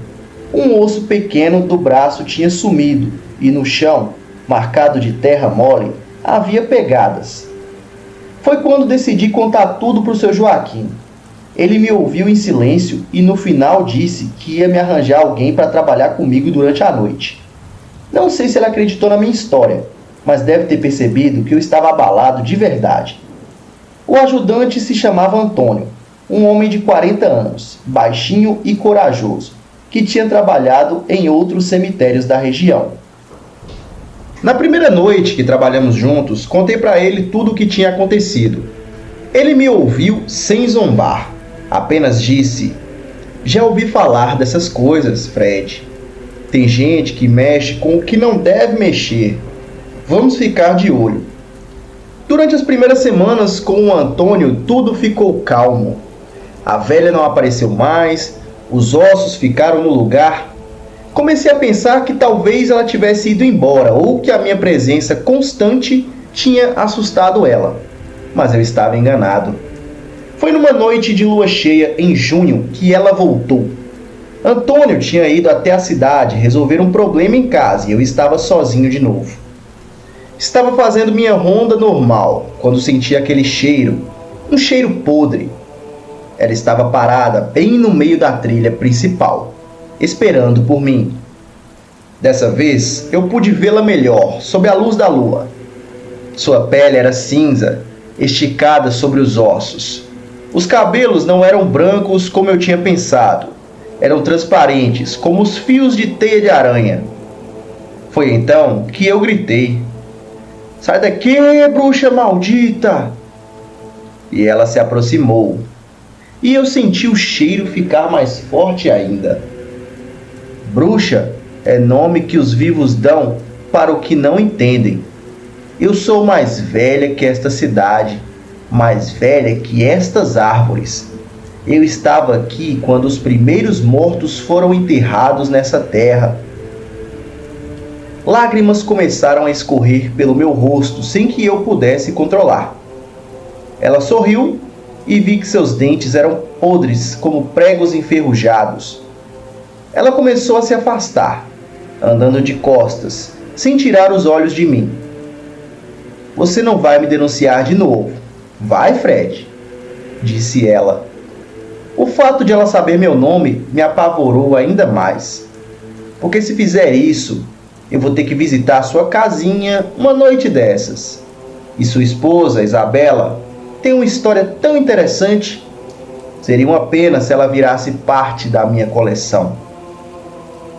Um osso pequeno do braço tinha sumido e no chão, marcado de terra mole, havia pegadas. Foi quando decidi contar tudo para o seu Joaquim. Ele me ouviu em silêncio e no final disse que ia me arranjar alguém para trabalhar comigo durante a noite. Não sei se ele acreditou na minha história, mas deve ter percebido que eu estava abalado de verdade. O ajudante se chamava Antônio, um homem de 40 anos, baixinho e corajoso, que tinha trabalhado em outros cemitérios da região. Na primeira noite que trabalhamos juntos, contei para ele tudo o que tinha acontecido. Ele me ouviu sem zombar. Apenas disse: "Já ouvi falar dessas coisas, Fred. Tem gente que mexe com o que não deve mexer. Vamos ficar de olho." Durante as primeiras semanas com o Antônio, tudo ficou calmo. A velha não apareceu mais, os ossos ficaram no lugar. Comecei a pensar que talvez ela tivesse ido embora ou que a minha presença constante tinha assustado ela. Mas eu estava enganado. Foi numa noite de lua cheia em junho que ela voltou. Antônio tinha ido até a cidade resolver um problema em casa e eu estava sozinho de novo. Estava fazendo minha ronda normal quando senti aquele cheiro, um cheiro podre. Ela estava parada bem no meio da trilha principal, esperando por mim. Dessa vez eu pude vê-la melhor, sob a luz da lua. Sua pele era cinza, esticada sobre os ossos. Os cabelos não eram brancos como eu tinha pensado. Eram transparentes, como os fios de teia de aranha. Foi então que eu gritei: "Sai daqui, bruxa maldita!" E ela se aproximou. E eu senti o cheiro ficar mais forte ainda. Bruxa é nome que os vivos dão para o que não entendem. Eu sou mais velha que esta cidade, mais velha que estas árvores. Eu estava aqui quando os primeiros mortos foram enterrados nessa terra. Lágrimas começaram a escorrer pelo meu rosto sem que eu pudesse controlar. Ela sorriu e vi que seus dentes eram podres como pregos enferrujados. Ela começou a se afastar, andando de costas, sem tirar os olhos de mim. "Você não vai me denunciar de novo, vai, Fred?" disse ela. O fato de ela saber meu nome me apavorou ainda mais. Porque se fizer isso, eu vou ter que visitar sua casinha uma noite dessas. E sua esposa, Isabela, tem uma história tão interessante. Seria uma pena se ela virasse parte da minha coleção.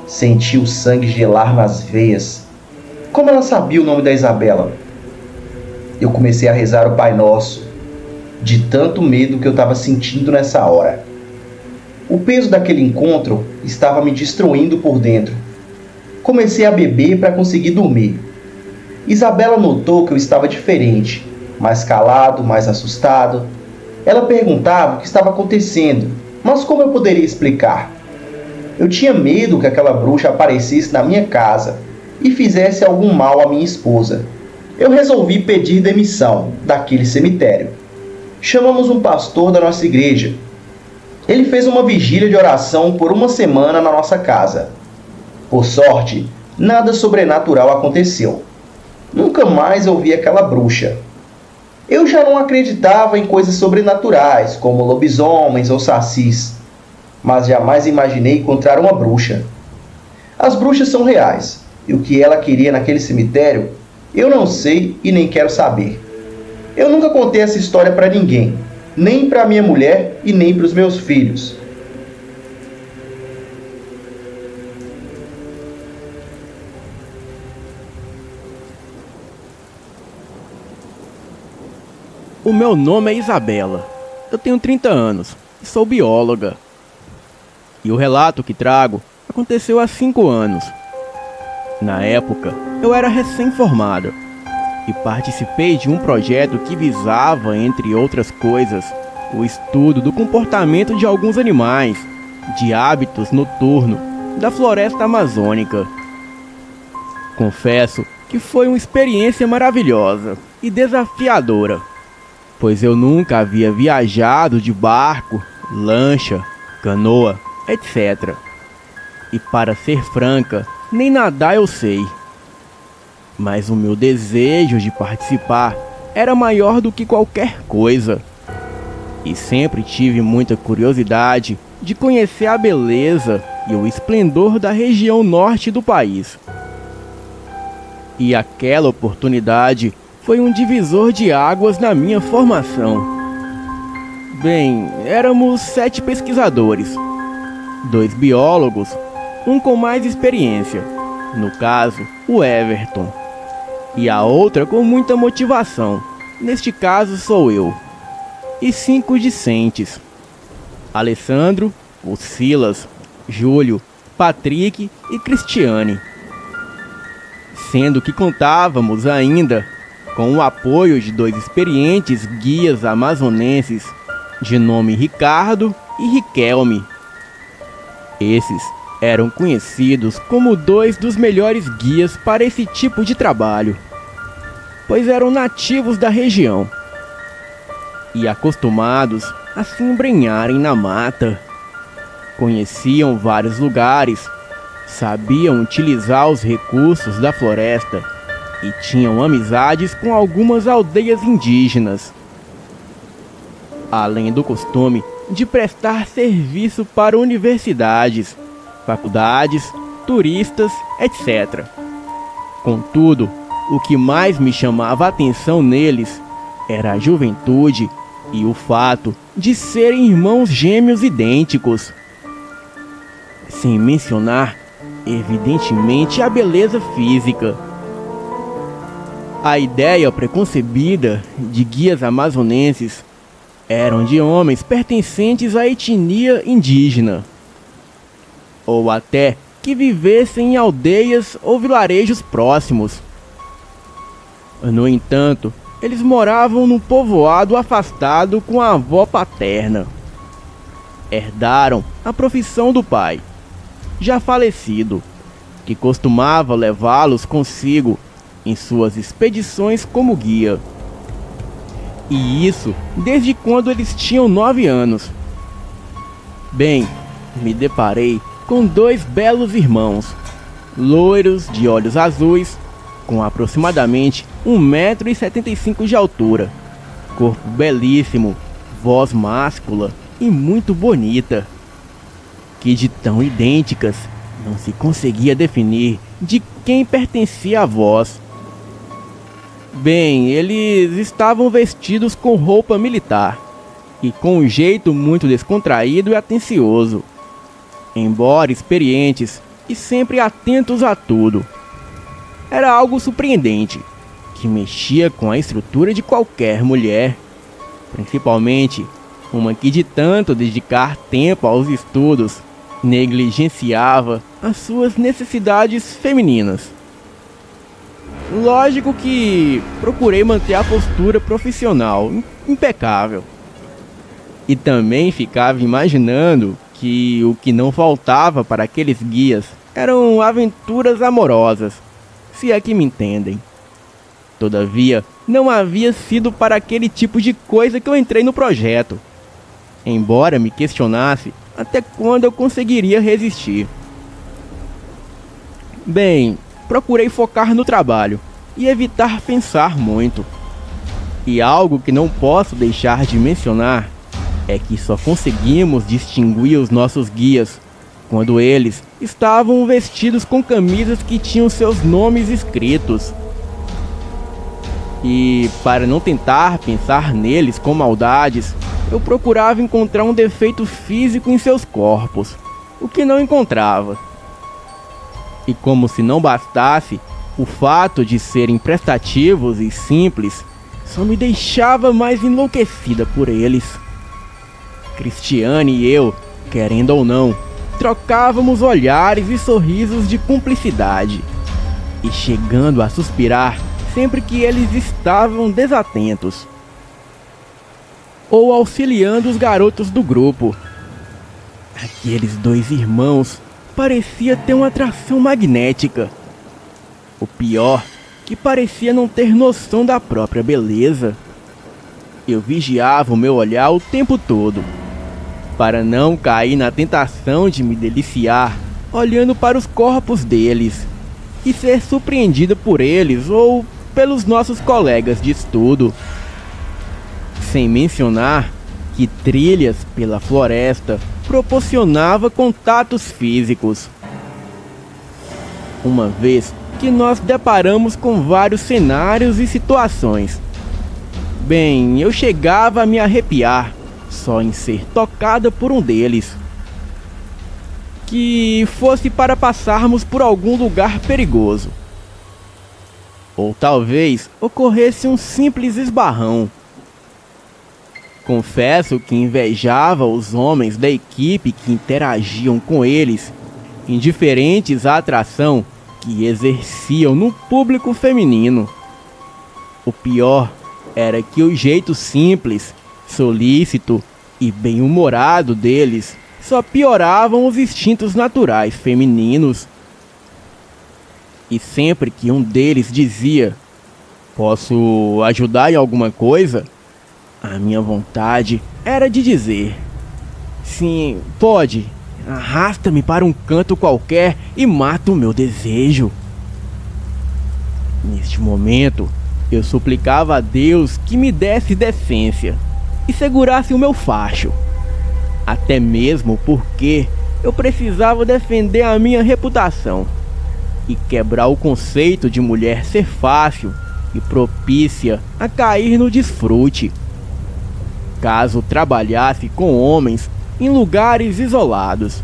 Senti o sangue gelar nas veias. Como ela sabia o nome da Isabela? Eu comecei a rezar o Pai Nosso, de tanto medo que eu estava sentindo nessa hora. O peso daquele encontro estava me destruindo por dentro. Comecei a beber para conseguir dormir. Isabela notou que eu estava diferente, mais calado, mais assustado. Ela perguntava o que estava acontecendo, mas como eu poderia explicar? Eu tinha medo que aquela bruxa aparecesse na minha casa e fizesse algum mal à minha esposa. Eu resolvi pedir demissão daquele cemitério. Chamamos um pastor da nossa igreja. Ele fez uma vigília de oração por uma semana na nossa casa. Por sorte, nada sobrenatural aconteceu. Nunca mais eu vi aquela bruxa. Eu já não acreditava em coisas sobrenaturais, como lobisomens ou sacis, mas jamais imaginei encontrar uma bruxa. As bruxas são reais, e o que ela queria naquele cemitério, eu não sei e nem quero saber. Eu nunca contei essa história para ninguém, nem para minha mulher e nem para os meus filhos. O meu nome é Isabela. Eu tenho 30 anos e sou bióloga. E o relato que trago aconteceu há 5 anos. Na época, eu era recém-formada e participei de um projeto que visava, entre outras coisas, o estudo do comportamento de alguns animais, de hábitos noturnos, da floresta amazônica. Confesso que foi uma experiência maravilhosa e desafiadora, pois eu nunca havia viajado de barco, lancha, canoa, etc. E para ser franca, nem nadar eu sei. Mas o meu desejo de participar era maior do que qualquer coisa. E sempre tive muita curiosidade de conhecer a beleza e o esplendor da região norte do país. E aquela oportunidade foi um divisor de águas na minha formação. Bem, éramos 7 pesquisadores, 2 biólogos, um com mais experiência, no caso, o Everton. e a outra com muita motivação. Neste caso sou eu. E 5 discentes: Alessandro, o Silas, Júlio, Patrick e Cristiane. Sendo que contávamos ainda com o apoio de 2 experientes guias amazonenses de nome Ricardo e Riquelme. Esses eram conhecidos como 2 dos melhores guias para esse tipo de trabalho, pois eram nativos da região e acostumados a se embrenharem na mata. Conheciam vários lugares, sabiam utilizar os recursos da floresta e tinham amizades com algumas aldeias indígenas, além do costume de prestar serviço para universidades, faculdades, turistas, etc. Contudo, o que mais me chamava a atenção neles era a juventude e o fato de serem irmãos gêmeos idênticos. Sem mencionar, evidentemente, a beleza física. A ideia preconcebida de guias amazonenses eram de homens pertencentes à etnia indígena, ou até que vivessem em aldeias ou vilarejos próximos. No entanto, eles moravam num povoado afastado com a avó paterna. Herdaram a profissão do pai, já falecido, que costumava levá-los consigo em suas expedições como guia. E isso desde quando eles tinham 9 anos. Bem, me deparei com 2 belos irmãos, loiros de olhos azuis, com aproximadamente 1,75 m de altura, corpo belíssimo, voz máscula e muito bonita, que de tão idênticas não se conseguia definir de quem pertencia a voz. Bem, eles estavam vestidos com roupa militar e com um jeito muito descontraído e atencioso, embora experientes e sempre atentos a tudo. Era algo surpreendente, que mexia com a estrutura de qualquer mulher, principalmente uma que de tanto dedicar tempo aos estudos, negligenciava as suas necessidades femininas. Lógico que procurei manter a postura profissional impecável. E também ficava imaginando que o que não faltava para aqueles guias eram aventuras amorosas, se é que me entendem. Todavia, não havia sido para aquele tipo de coisa que eu entrei no projeto, embora me questionasse até quando eu conseguiria resistir. Bem, procurei focar no trabalho e evitar pensar muito. E algo que não posso deixar de mencionar é que só conseguimos distinguir os nossos guias quando eles estavam vestidos com camisas que tinham seus nomes escritos. E para não tentar pensar neles com maldades, eu procurava encontrar um defeito físico em seus corpos, o que não encontrava. E como se não bastasse, o fato de serem prestativos e simples só me deixava mais enlouquecida por eles. Cristiane e eu, querendo ou não, trocávamos olhares e sorrisos de cumplicidade, e chegando a suspirar sempre que eles estavam desatentos ou auxiliando os garotos do grupo. Aqueles 2 irmãos parecia ter uma atração magnética. O pior, que parecia não ter noção da própria beleza. Eu vigiava o meu olhar o tempo todo, para não cair na tentação de me deliciar olhando para os corpos deles e ser surpreendido por eles ou pelos nossos colegas de estudo. Sem mencionar que trilhas pela floresta proporcionava contatos físicos. Uma vez que nós deparamos com vários cenários e situações. Bem, eu chegava a me arrepiar só em ser tocada por um deles. Que fosse para passarmos por algum lugar perigoso. Ou talvez ocorresse um simples esbarrão. Confesso que invejava os homens da equipe que interagiam com eles, indiferentes à atração que exerciam no público feminino. O pior era que o jeito simples, solícito e bem-humorado deles só pioravam os instintos naturais femininos. E sempre que um deles dizia: "Posso ajudar em alguma coisa?", a minha vontade era de dizer: "Sim, pode. Arrasta-me para um canto qualquer e mata o meu desejo." Neste momento, eu suplicava a Deus que me desse decência e segurasse o meu facho. Até mesmo porque eu precisava defender a minha reputação e quebrar o conceito de mulher ser fácil e propícia a cair no desfrute, caso trabalhasse com homens em lugares isolados.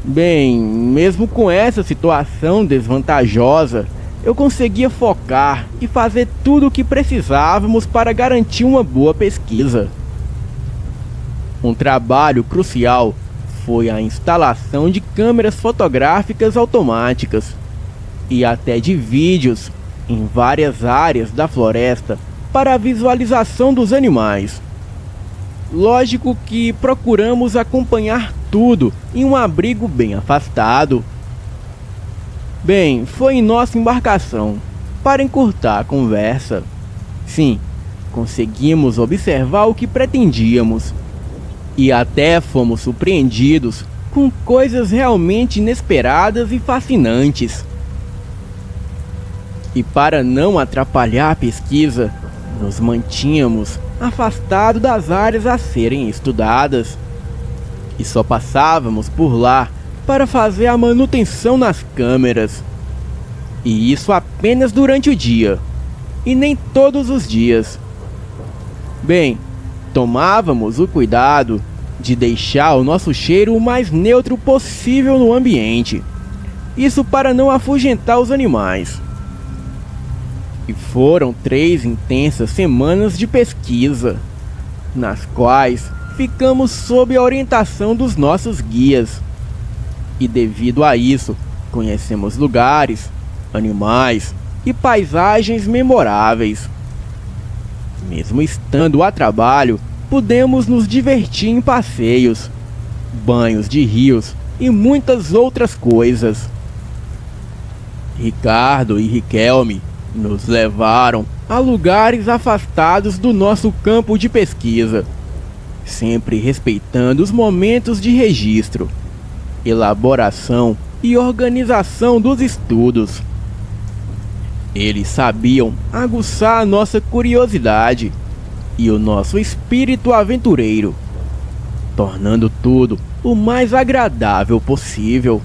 Bem, mesmo com essa situação desvantajosa, eu conseguia focar e fazer tudo o que precisávamos para garantir uma boa pesquisa. Um trabalho crucial foi a instalação de câmeras fotográficas automáticas e até de vídeos em várias áreas da floresta para a visualização dos animais. Lógico que procuramos acompanhar tudo em um abrigo bem afastado. Bem, foi em nossa embarcação, para encurtar a conversa. Sim, conseguimos observar o que pretendíamos. E até fomos surpreendidos com coisas realmente inesperadas e fascinantes. E para não atrapalhar a pesquisa, nos mantínhamos afastados das áreas a serem estudadas. E só passávamos por lá para fazer a manutenção nas câmeras. E isso apenas durante o dia, e nem todos os dias. Bem, tomávamos o cuidado de deixar o nosso cheiro o mais neutro possível no ambiente. Isso para não afugentar os animais. E foram 3 intensas semanas de pesquisa, nas quais ficamos sob a orientação dos nossos guias. E devido a isso, conhecemos lugares, animais e paisagens memoráveis. Mesmo estando a trabalho, pudemos nos divertir em passeios, banhos de rios e muitas outras coisas. Ricardo e Riquelme nos levaram a lugares afastados do nosso campo de pesquisa, sempre respeitando os momentos de registro, elaboração e organização dos estudos. Eles sabiam aguçar a nossa curiosidade e o nosso espírito aventureiro, tornando tudo o mais agradável possível.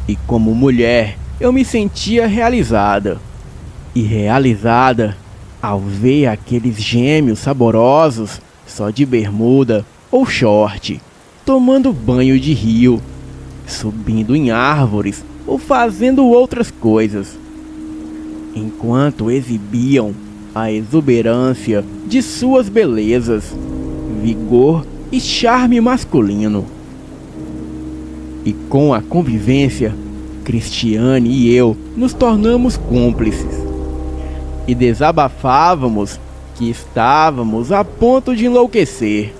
E como mulher, eu me sentia realizada. E realizada ao ver aqueles gêmeos saborosos só de bermuda ou short, tomando banho de rio, subindo em árvores ou fazendo outras coisas, enquanto exibiam a exuberância de suas belezas, vigor e charme masculino. E com a convivência, Cristiane e eu nos tornamos cúmplices e desabafávamos que estávamos a ponto de enlouquecer,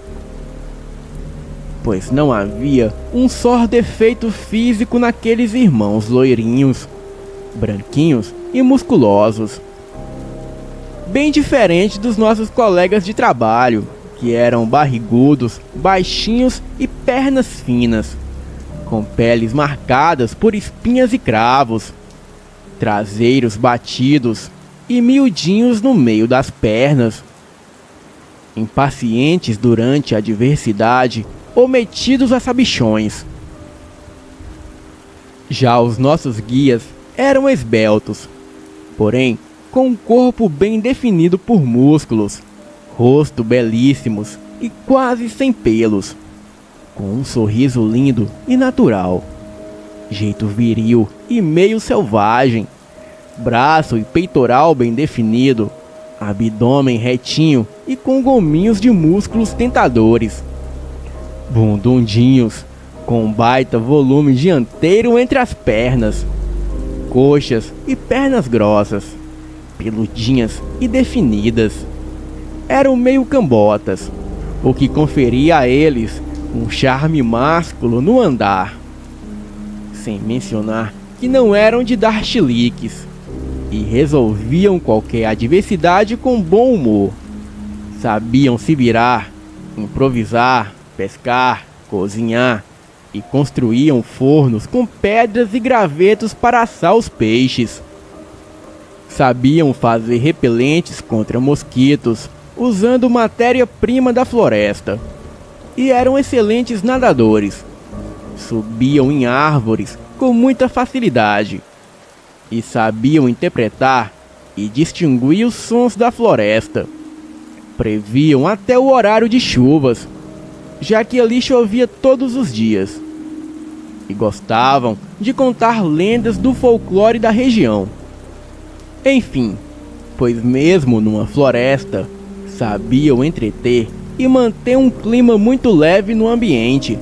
pois não havia um só defeito físico naqueles irmãos loirinhos, branquinhos e musculosos, bem diferente dos nossos colegas de trabalho, que eram barrigudos, baixinhos e pernas finas, com peles marcadas por espinhas e cravos, traseiros batidos e miudinhos no meio das pernas, impacientes durante a adversidade ou metidos a sabichões. Já os nossos guias eram esbeltos, porém com um corpo bem definido por músculos, rosto belíssimos e quase sem pelos, com um sorriso lindo e natural, jeito viril e meio selvagem, braço e peitoral bem definido, abdômen retinho e com gominhos de músculos tentadores, bundundinhos com um baita volume dianteiro entre as pernas, coxas e pernas grossas, peludinhas e definidas. Eram meio cambotas, o que conferia a eles um charme másculo no andar. Sem mencionar que não eram de dar chiliques e resolviam qualquer adversidade com bom humor. Sabiam se virar, improvisar, pescar, cozinhar e construíam fornos com pedras e gravetos para assar os peixes. Sabiam fazer repelentes contra mosquitos usando matéria-prima da floresta e eram excelentes nadadores. Subiam em árvores com muita facilidade e sabiam interpretar e distinguir os sons da floresta. Previam até o horário de chuvas, já que ali chovia todos os dias, e gostavam de contar lendas do folclore da região. Enfim, pois mesmo numa floresta, sabiam entreter e manter um clima muito leve no ambiente.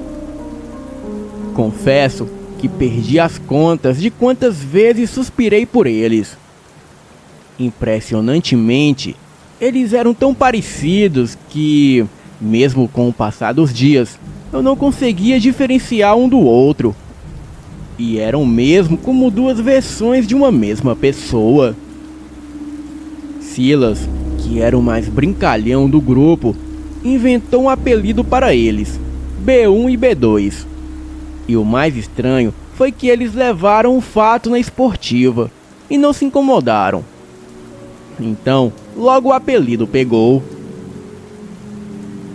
Confesso que perdi as contas de quantas vezes suspirei por eles. Impressionantemente, eles eram tão parecidos que, mesmo com o passar dos dias, eu não conseguia diferenciar um do outro. E eram mesmo como duas versões de uma mesma pessoa. Silas, que era o mais brincalhão do grupo, inventou um apelido para eles, B1 e B2. E o mais estranho foi que eles levaram o fato na esportiva e não se incomodaram. Então, logo o apelido pegou.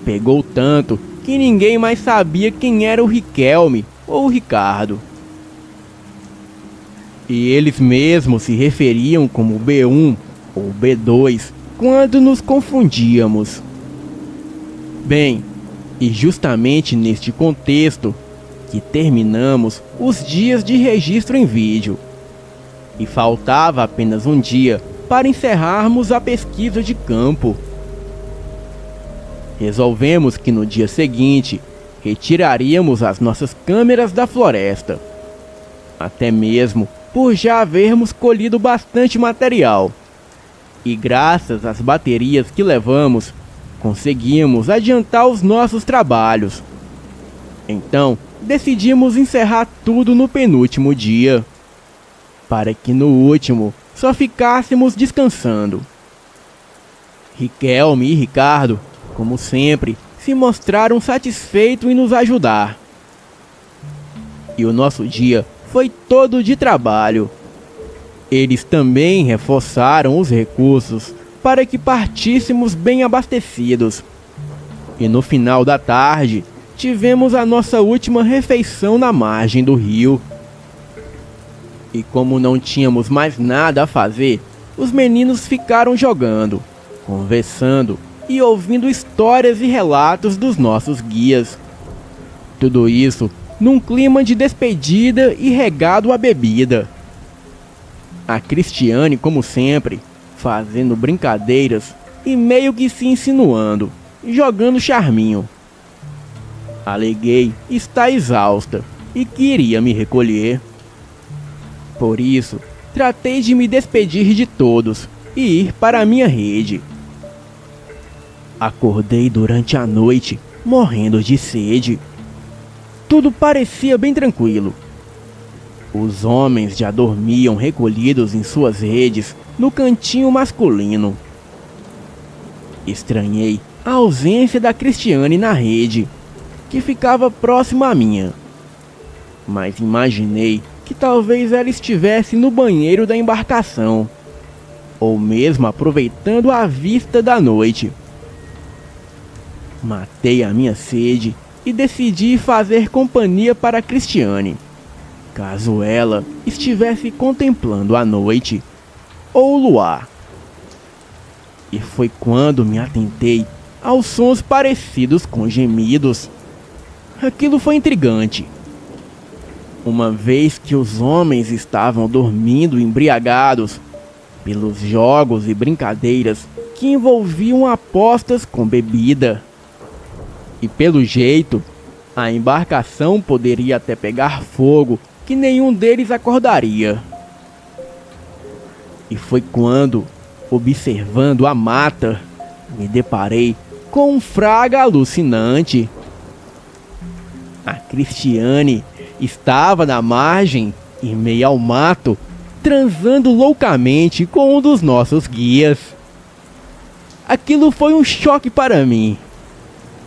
Pegou tanto que ninguém mais sabia quem era o Riquelme ou o Ricardo. E eles mesmos se referiam como B1 ou B2 quando nos confundíamos. Bem, e justamente neste contexto que terminamos os dias de registro em vídeo. E faltava apenas um dia para encerrarmos a pesquisa de campo. Resolvemos que no dia seguinte retiraríamos as nossas câmeras da floresta, até mesmo por já havermos colhido bastante material. E graças às baterias que levamos, conseguimos adiantar os nossos trabalhos. Então, decidimos encerrar tudo no penúltimo dia, para que no último só ficássemos descansando. Riquelme e Ricardo, como sempre, se mostraram satisfeitos em nos ajudar. E o nosso dia foi todo de trabalho. Eles também reforçaram os recursos para que partíssemos bem abastecidos. E no final da tarde, tivemos a nossa última refeição na margem do rio. E como não tínhamos mais nada a fazer, os meninos ficaram jogando, conversando e ouvindo histórias e relatos dos nossos guias. Tudo isso num clima de despedida e regado à bebida. A Cristiane, como sempre, fazendo brincadeiras e meio que se insinuando, jogando charminho. Aleguei estar exausta e queria me recolher. Por isso, tratei de me despedir de todos e ir para a minha rede. Acordei durante a noite, morrendo de sede. Tudo parecia bem tranquilo. Os homens já dormiam recolhidos em suas redes no cantinho masculino. Estranhei a ausência da Cristiane na rede, que ficava próxima à minha. Mas imaginei que talvez ela estivesse no banheiro da embarcação, ou mesmo aproveitando a vista da noite. Matei a minha sede e decidi fazer companhia para a Cristiane, caso ela estivesse contemplando a noite ou o luar. E foi quando me atentei aos sons parecidos com gemidos. Aquilo foi intrigante, uma vez que os homens estavam dormindo embriagados pelos jogos e brincadeiras que envolviam apostas com bebida. E pelo jeito, a embarcação poderia até pegar fogo, que nenhum deles acordaria. E foi quando, observando a mata, me deparei com um fraga alucinante. A Cristiane estava na margem, em meio ao mato, transando loucamente com um dos nossos guias. Aquilo foi um choque para mim.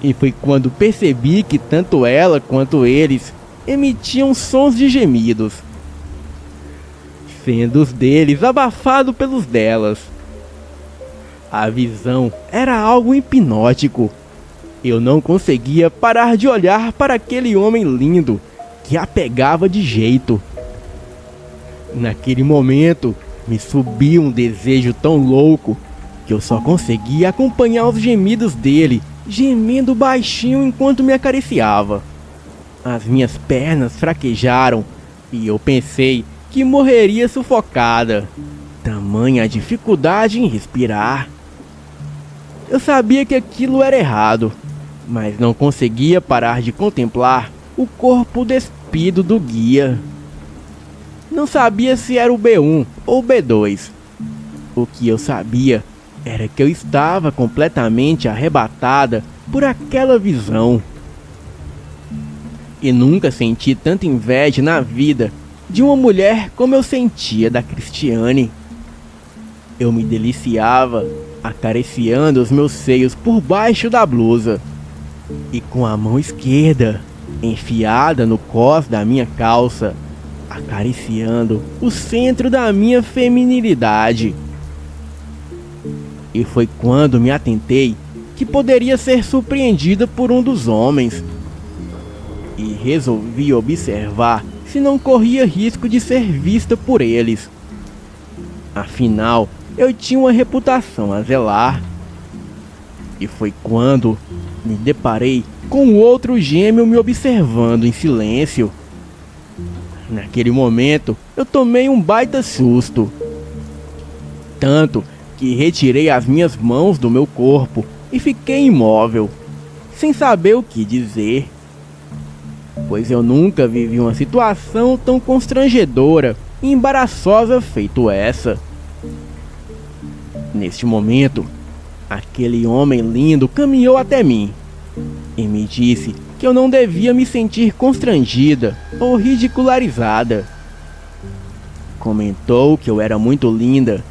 E foi quando percebi que tanto ela quanto eles emitiam sons de gemidos, sendo os deles abafados pelos delas. A visão era algo hipnótico. Eu não conseguia parar de olhar para aquele homem lindo que a pegava de jeito. Naquele momento, me subiu um desejo tão louco que eu só conseguia acompanhar os gemidos dele, gemendo baixinho enquanto me acariciava. As minhas pernas fraquejaram e eu pensei que morreria sufocada. Tamanha a dificuldade em respirar. Eu sabia que aquilo era errado, mas não conseguia parar de contemplar o corpo despido do guia. Não sabia se era o B1 ou o B2. O que eu sabia era que eu estava completamente arrebatada por aquela visão. E nunca senti tanta inveja na vida de uma mulher como eu sentia da Cristiane. Eu me deliciava acariciando os meus seios por baixo da blusa e com a mão esquerda enfiada no cós da minha calça, acariciando o centro da minha feminilidade. E foi quando me atentei que poderia ser surpreendida por um dos homens. E resolvi observar se não corria risco de ser vista por eles. Afinal, eu tinha uma reputação a zelar. E foi quando me deparei com outro gêmeo me observando em silêncio. Naquele momento, eu tomei um baita susto. Tanto que retirei as minhas mãos do meu corpo e fiquei imóvel, sem saber o que dizer. Pois eu nunca vivi uma situação tão constrangedora e embaraçosa feito essa. Neste momento, aquele homem lindo caminhou até mim e me disse que eu não devia me sentir constrangida ou ridicularizada. Comentou que eu era muito linda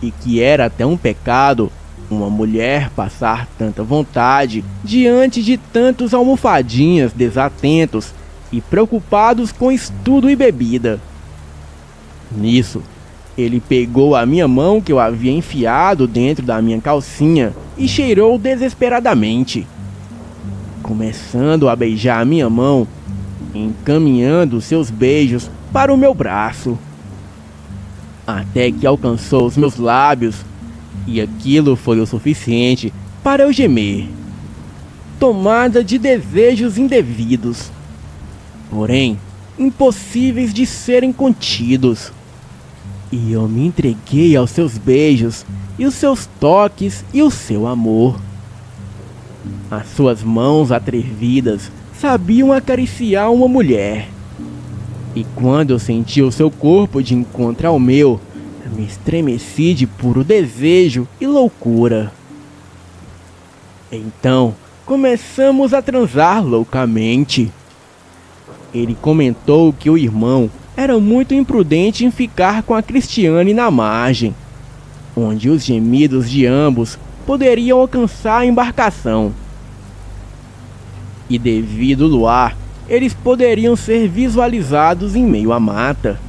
e que era até um pecado uma mulher passar tanta vontade diante de tantos almofadinhas desatentos e preocupados com estudo e bebida. Nisso, ele pegou a minha mão que eu havia enfiado dentro da minha calcinha e cheirou desesperadamente, começando a beijar a minha mão, encaminhando seus beijos para o meu braço, até que alcançou os meus lábios, e aquilo foi o suficiente para eu gemer, tomada de desejos indevidos, porém impossíveis de serem contidos. E eu me entreguei aos seus beijos, e os seus toques, e o seu amor. As suas mãos atrevidas sabiam acariciar uma mulher. E quando eu senti o seu corpo de encontro ao meu, me estremeci de puro desejo e loucura. Então, começamos a transar loucamente. Ele comentou que o irmão era muito imprudente em ficar com a Cristiane na margem, onde os gemidos de ambos poderiam alcançar a embarcação. E devido ao luar, eles poderiam ser visualizados em meio à mata.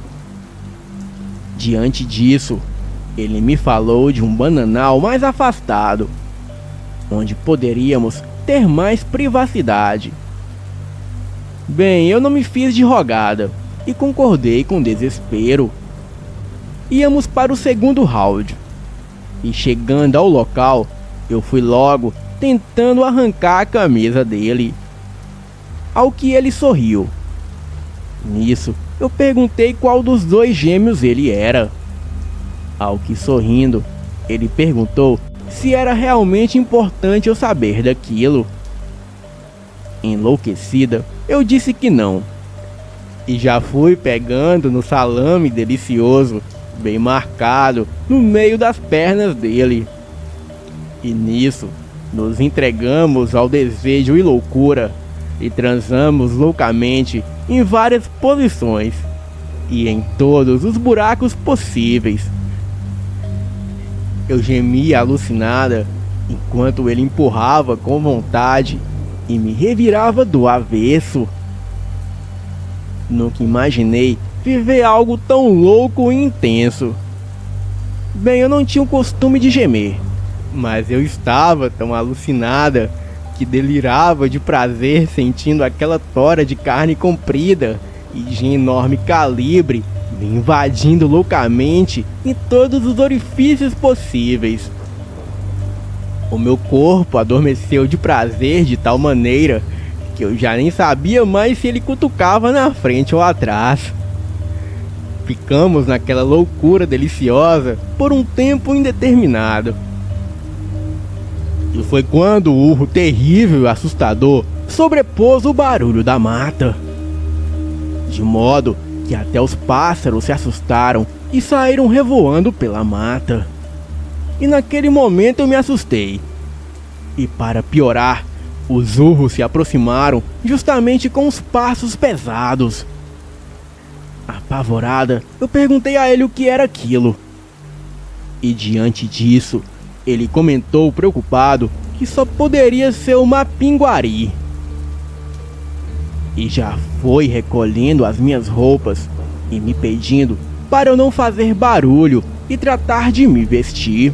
Diante disso, ele me falou de um bananal mais afastado, onde poderíamos ter mais privacidade. Bem, eu não me fiz de rogada e concordei com desespero. Íamos para o segundo round, e chegando ao local, eu fui logo tentando arrancar a camisa dele, ao que ele sorriu. Nisso, eu perguntei qual dos dois gêmeos ele era. Ao que, sorrindo, ele perguntou se era realmente importante eu saber daquilo. Enlouquecida, eu disse que não. E já fui pegando no salame delicioso, bem marcado, no meio das pernas dele. E nisso, nos entregamos ao desejo e loucura, e transamos loucamente em várias posições, e em todos os buracos possíveis. Eu gemia alucinada, enquanto ele empurrava com vontade e me revirava do avesso. Nunca imaginei viver algo tão louco e intenso. Bem, eu não tinha o costume de gemer, mas eu estava tão alucinada que delirava de prazer sentindo aquela tora de carne comprida e de enorme calibre me invadindo loucamente em todos os orifícios possíveis. O meu corpo adormeceu de prazer de tal maneira que eu já nem sabia mais se ele cutucava na frente ou atrás. Ficamos naquela loucura deliciosa por um tempo indeterminado. E foi quando o urro terrível e assustador sobrepôs o barulho da mata, de modo que até os pássaros se assustaram e saíram revoando pela mata. E naquele momento eu me assustei. E para piorar, os urros se aproximaram justamente com os passos pesados. Apavorada, eu perguntei a ele o que era aquilo. E diante disso, ele comentou preocupado que só poderia ser uma pinguari. E já foi recolhendo as minhas roupas e me pedindo para eu não fazer barulho e tratar de me vestir.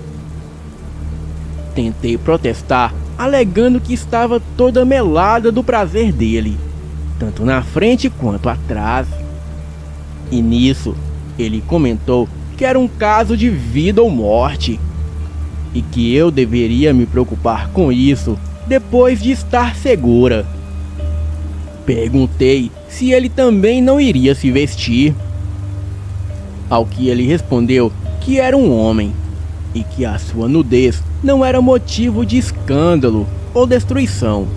Tentei protestar, alegando que estava toda melada do prazer dele, tanto na frente quanto atrás. E nisso, ele comentou que era um caso de vida ou morte, e que eu deveria me preocupar com isso depois de estar segura. Perguntei se ele também não iria se vestir, ao que ele respondeu que era um homem e que a sua nudez não era motivo de escândalo ou destruição.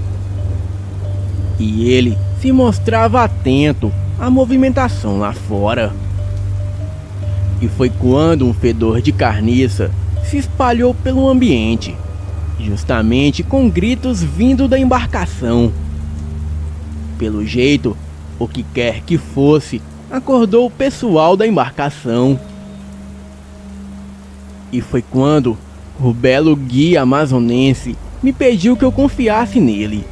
E ele se mostrava atento à movimentação lá fora. E foi quando um fedor de carniça se espalhou pelo ambiente, justamente com gritos vindo da embarcação. Pelo jeito, o que quer que fosse, acordou o pessoal da embarcação. E foi quando o belo guia amazonense me pediu que eu confiasse nele.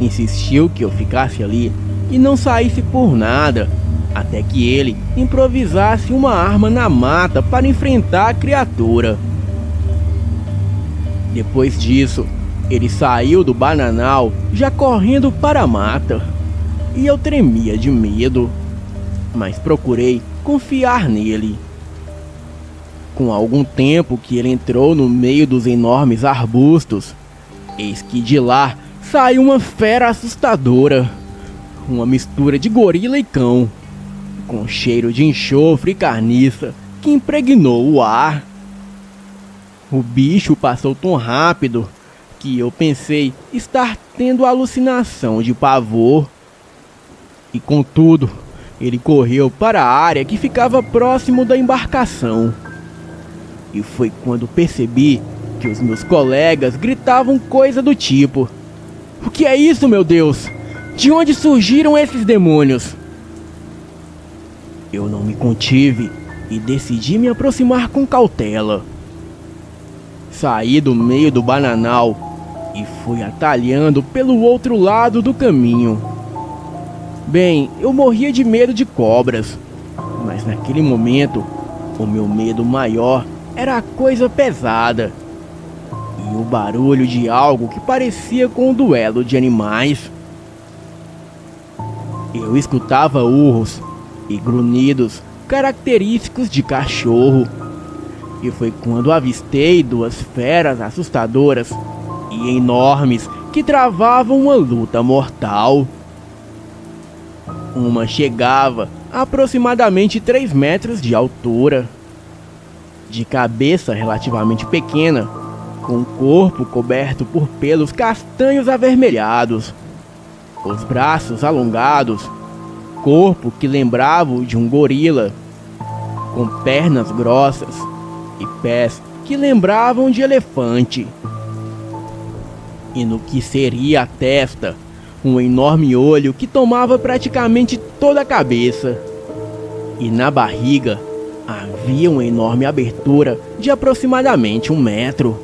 Insistiu que eu ficasse ali e não saísse por nada, até que ele improvisasse uma arma na mata para enfrentar a criatura. Depois disso, ele saiu do bananal já correndo para a mata, e eu tremia de medo, mas procurei confiar nele. Com algum tempo que ele entrou no meio dos enormes arbustos, eis que de lá saiu uma fera assustadora, uma mistura de gorila e cão, com cheiro de enxofre e carniça que impregnou o ar. O bicho passou tão rápido que eu pensei estar tendo alucinação de pavor. E contudo, ele correu para a área que ficava próximo da embarcação. E foi quando percebi que os meus colegas gritavam coisa do tipo: "O que é isso, meu Deus? De onde surgiram esses demônios?" Eu não me contive e decidi me aproximar com cautela. Saí do meio do bananal e fui atalhando pelo outro lado do caminho. Bem, eu morria de medo de cobras, mas naquele momento, o meu medo maior era a coisa pesada e o barulho de algo que parecia com um duelo de animais. Eu escutava urros e grunhidos característicos de cachorro, e foi quando avistei duas feras assustadoras e enormes que travavam uma luta mortal. Uma chegava a aproximadamente 3 metros de altura, de cabeça relativamente pequena, com o corpo coberto por pelos castanhos avermelhados, os braços alongados, corpo que lembrava o de um gorila, com pernas grossas e pés que lembravam de elefante. E no que seria a testa, um enorme olho que tomava praticamente toda a cabeça. E na barriga havia uma enorme abertura de aproximadamente 1 metro.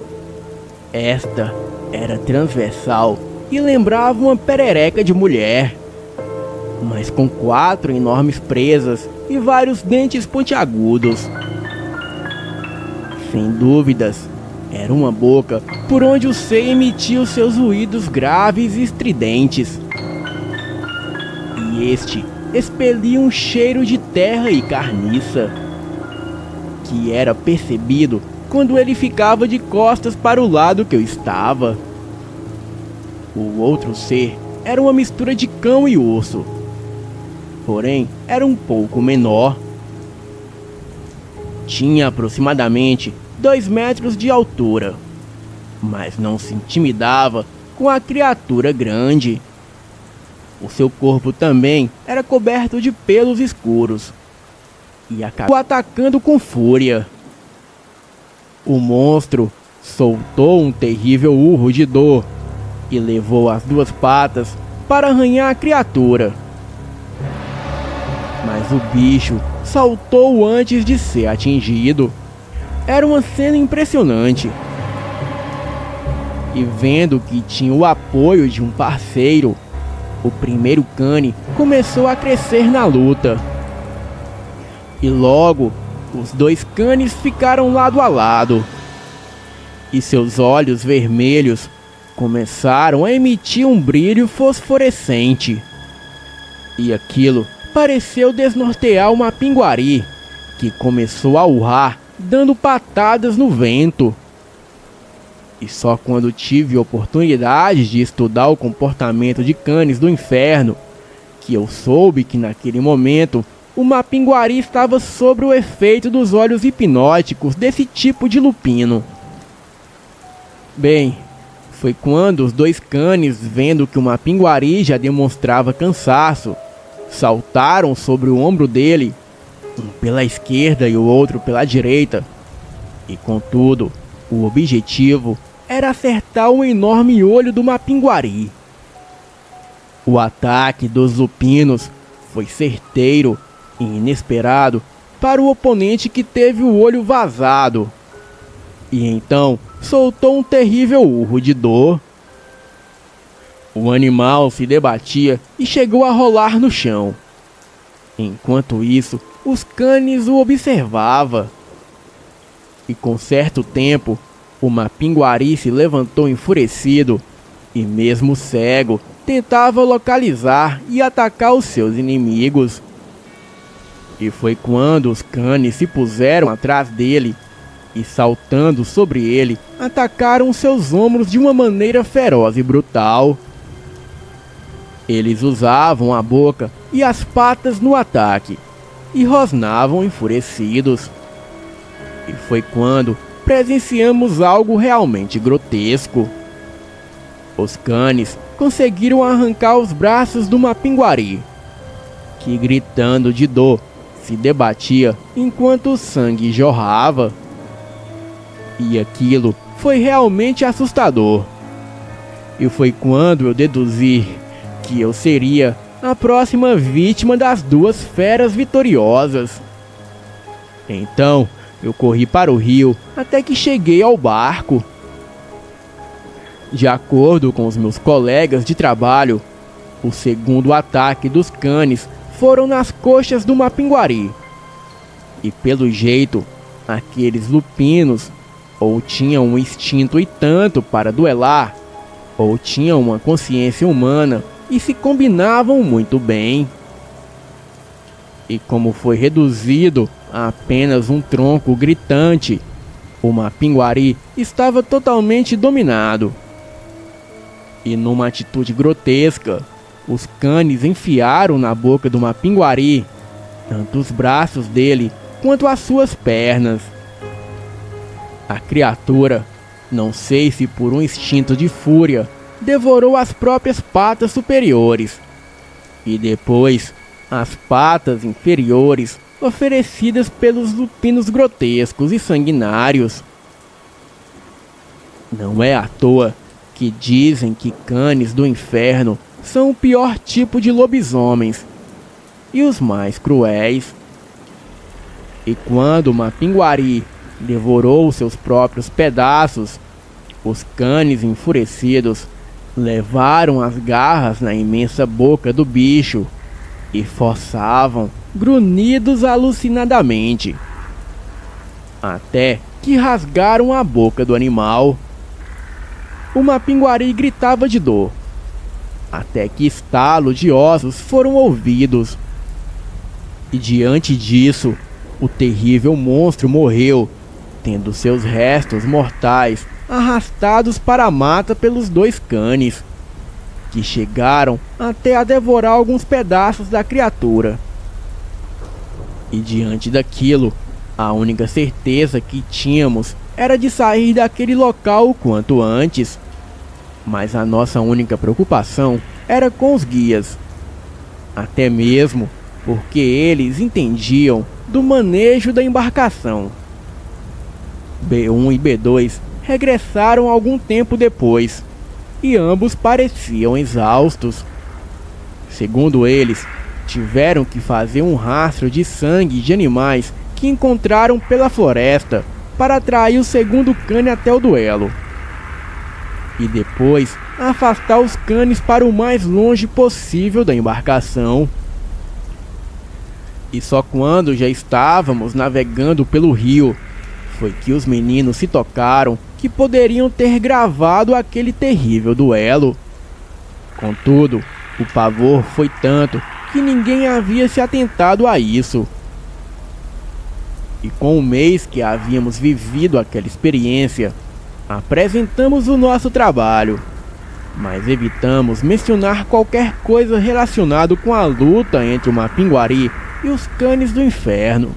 Esta era transversal e lembrava uma perereca de mulher, mas com 4 enormes presas e vários dentes pontiagudos. Sem dúvidas, era uma boca por onde o ser emitia os seus ruídos graves e estridentes. E este expelia um cheiro de terra e carniça, que era percebido quando ele ficava de costas para o lado que eu estava. O outro ser era uma mistura de cão e urso, porém era um pouco menor. Tinha aproximadamente 2 metros de altura, mas não se intimidava com a criatura grande. O seu corpo também era coberto de pelos escuros e acabou atacando com fúria. O monstro soltou um terrível urro de dor e levou as 2 patas para arranhar a criatura. Mas o bicho saltou antes de ser atingido. Era uma cena impressionante. E vendo que tinha o apoio de um parceiro, o primeiro cane começou a crescer na luta. E logo, os 2 canes ficaram lado a lado. E seus olhos vermelhos começaram a emitir um brilho fosforescente. E aquilo pareceu desnortear uma pinguari, que começou a urrar, dando patadas no vento. E só quando tive oportunidade de estudar o comportamento de canes do inferno, que eu soube que naquele momento o mapinguari estava sob o efeito dos olhos hipnóticos desse tipo de lupino. Bem, foi quando os 2 canes, vendo que o mapinguari já demonstrava cansaço, saltaram sobre o ombro dele, um pela esquerda e o outro pela direita. E contudo, o objetivo era acertar o enorme olho do mapinguari. O ataque dos lupinos foi certeiro e inesperado para o oponente, que teve o olho vazado. E então soltou um terrível urro de dor. O animal se debatia e chegou a rolar no chão. Enquanto isso, os canes o observavam. E com certo tempo, o mapinguari se levantou enfurecido e, mesmo cego, tentava localizar e atacar os seus inimigos. E foi quando os canes se puseram atrás dele e, saltando sobre ele, atacaram seus ombros de uma maneira feroz e brutal. Eles usavam a boca e as patas no ataque e rosnavam enfurecidos. E foi quando presenciamos algo realmente grotesco. Os canes conseguiram arrancar os braços do mapinguari, que, gritando de dor, se debatia enquanto o sangue jorrava. E aquilo foi realmente assustador. E foi quando eu deduzi que eu seria a próxima vítima das 2 feras vitoriosas. Então, eu corri para o rio até que cheguei ao barco. De acordo com os meus colegas de trabalho, o segundo ataque dos canes foram nas coxas do mapinguari. E pelo jeito, aqueles lupinos ou tinham um instinto e tanto para duelar, ou tinham uma consciência humana e se combinavam muito bem. E como foi reduzido a apenas um tronco gritante, o mapinguari estava totalmente dominado. E numa atitude grotesca, os canes enfiaram na boca do mapinguari tanto os braços dele quanto as suas pernas. A criatura, não sei se por um instinto de fúria, devorou as próprias patas superiores e depois as patas inferiores oferecidas pelos lupinos grotescos e sanguinários. Não é à toa que dizem que canes do inferno são o pior tipo de lobisomens e os mais cruéis. E quando Mapinguari devorou seus próprios pedaços, os canes enfurecidos levaram as garras na imensa boca do bicho e forçavam, grunhidos alucinadamente, até que rasgaram a boca do animal. O Mapinguari gritava de dor, até que estalos de ossos foram ouvidos. E diante disso, o terrível monstro morreu, tendo seus restos mortais arrastados para a mata pelos dois canes, que chegaram até a devorar alguns pedaços da criatura. E diante daquilo, a única certeza que tínhamos era de sair daquele local o quanto antes. Mas a nossa única preocupação era com os guias, até mesmo porque eles entendiam do manejo da embarcação. B1 e B2 regressaram algum tempo depois, e ambos pareciam exaustos. Segundo eles, tiveram que fazer um rastro de sangue de animais que encontraram pela floresta para atrair o segundo cane até o duelo, e depois afastar os canes para o mais longe possível da embarcação. E só quando já estávamos navegando pelo rio foi que os meninos se tocaram que poderiam ter gravado aquele terrível duelo. Contudo, o pavor foi tanto que ninguém havia se atentado a isso. E com o mês que havíamos vivido aquela experiência, apresentamos o nosso trabalho, mas evitamos mencionar qualquer coisa relacionada com a luta entre o Mapinguari e os canes do inferno.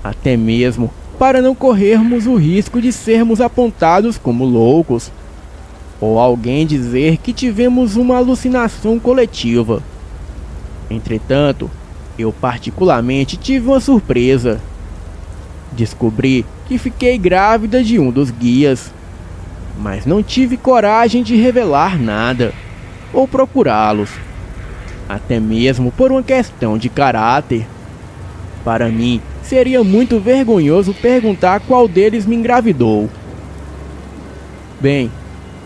Até mesmo para não corrermos o risco de sermos apontados como loucos, ou alguém dizer que tivemos uma alucinação coletiva. Entretanto, eu particularmente tive uma surpresa. Descobri que fiquei grávida de um dos guias, mas não tive coragem de revelar nada, ou procurá-los, até mesmo por uma questão de caráter. Para mim, seria muito vergonhoso perguntar qual deles me engravidou. Bem,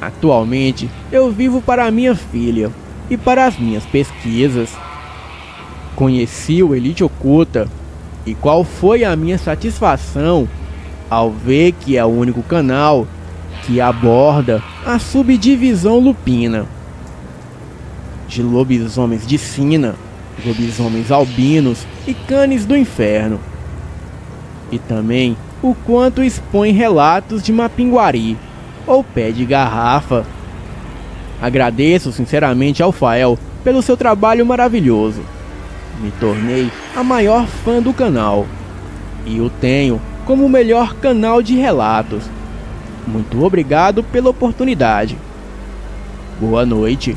atualmente eu vivo para minha filha e para as minhas pesquisas. Conheci o Elite Oculta, e qual foi a minha satisfação ao ver que é o único canal que aborda a subdivisão lupina de lobisomens de sina, lobisomens albinos e canes do inferno, e também o quanto expõe relatos de Mapinguari ou pé de garrafa. Agradeço sinceramente ao Fael pelo seu trabalho maravilhoso. Me tornei a maior fã do canal e o tenho como o melhor canal de relatos. Muito obrigado pela oportunidade. Boa noite.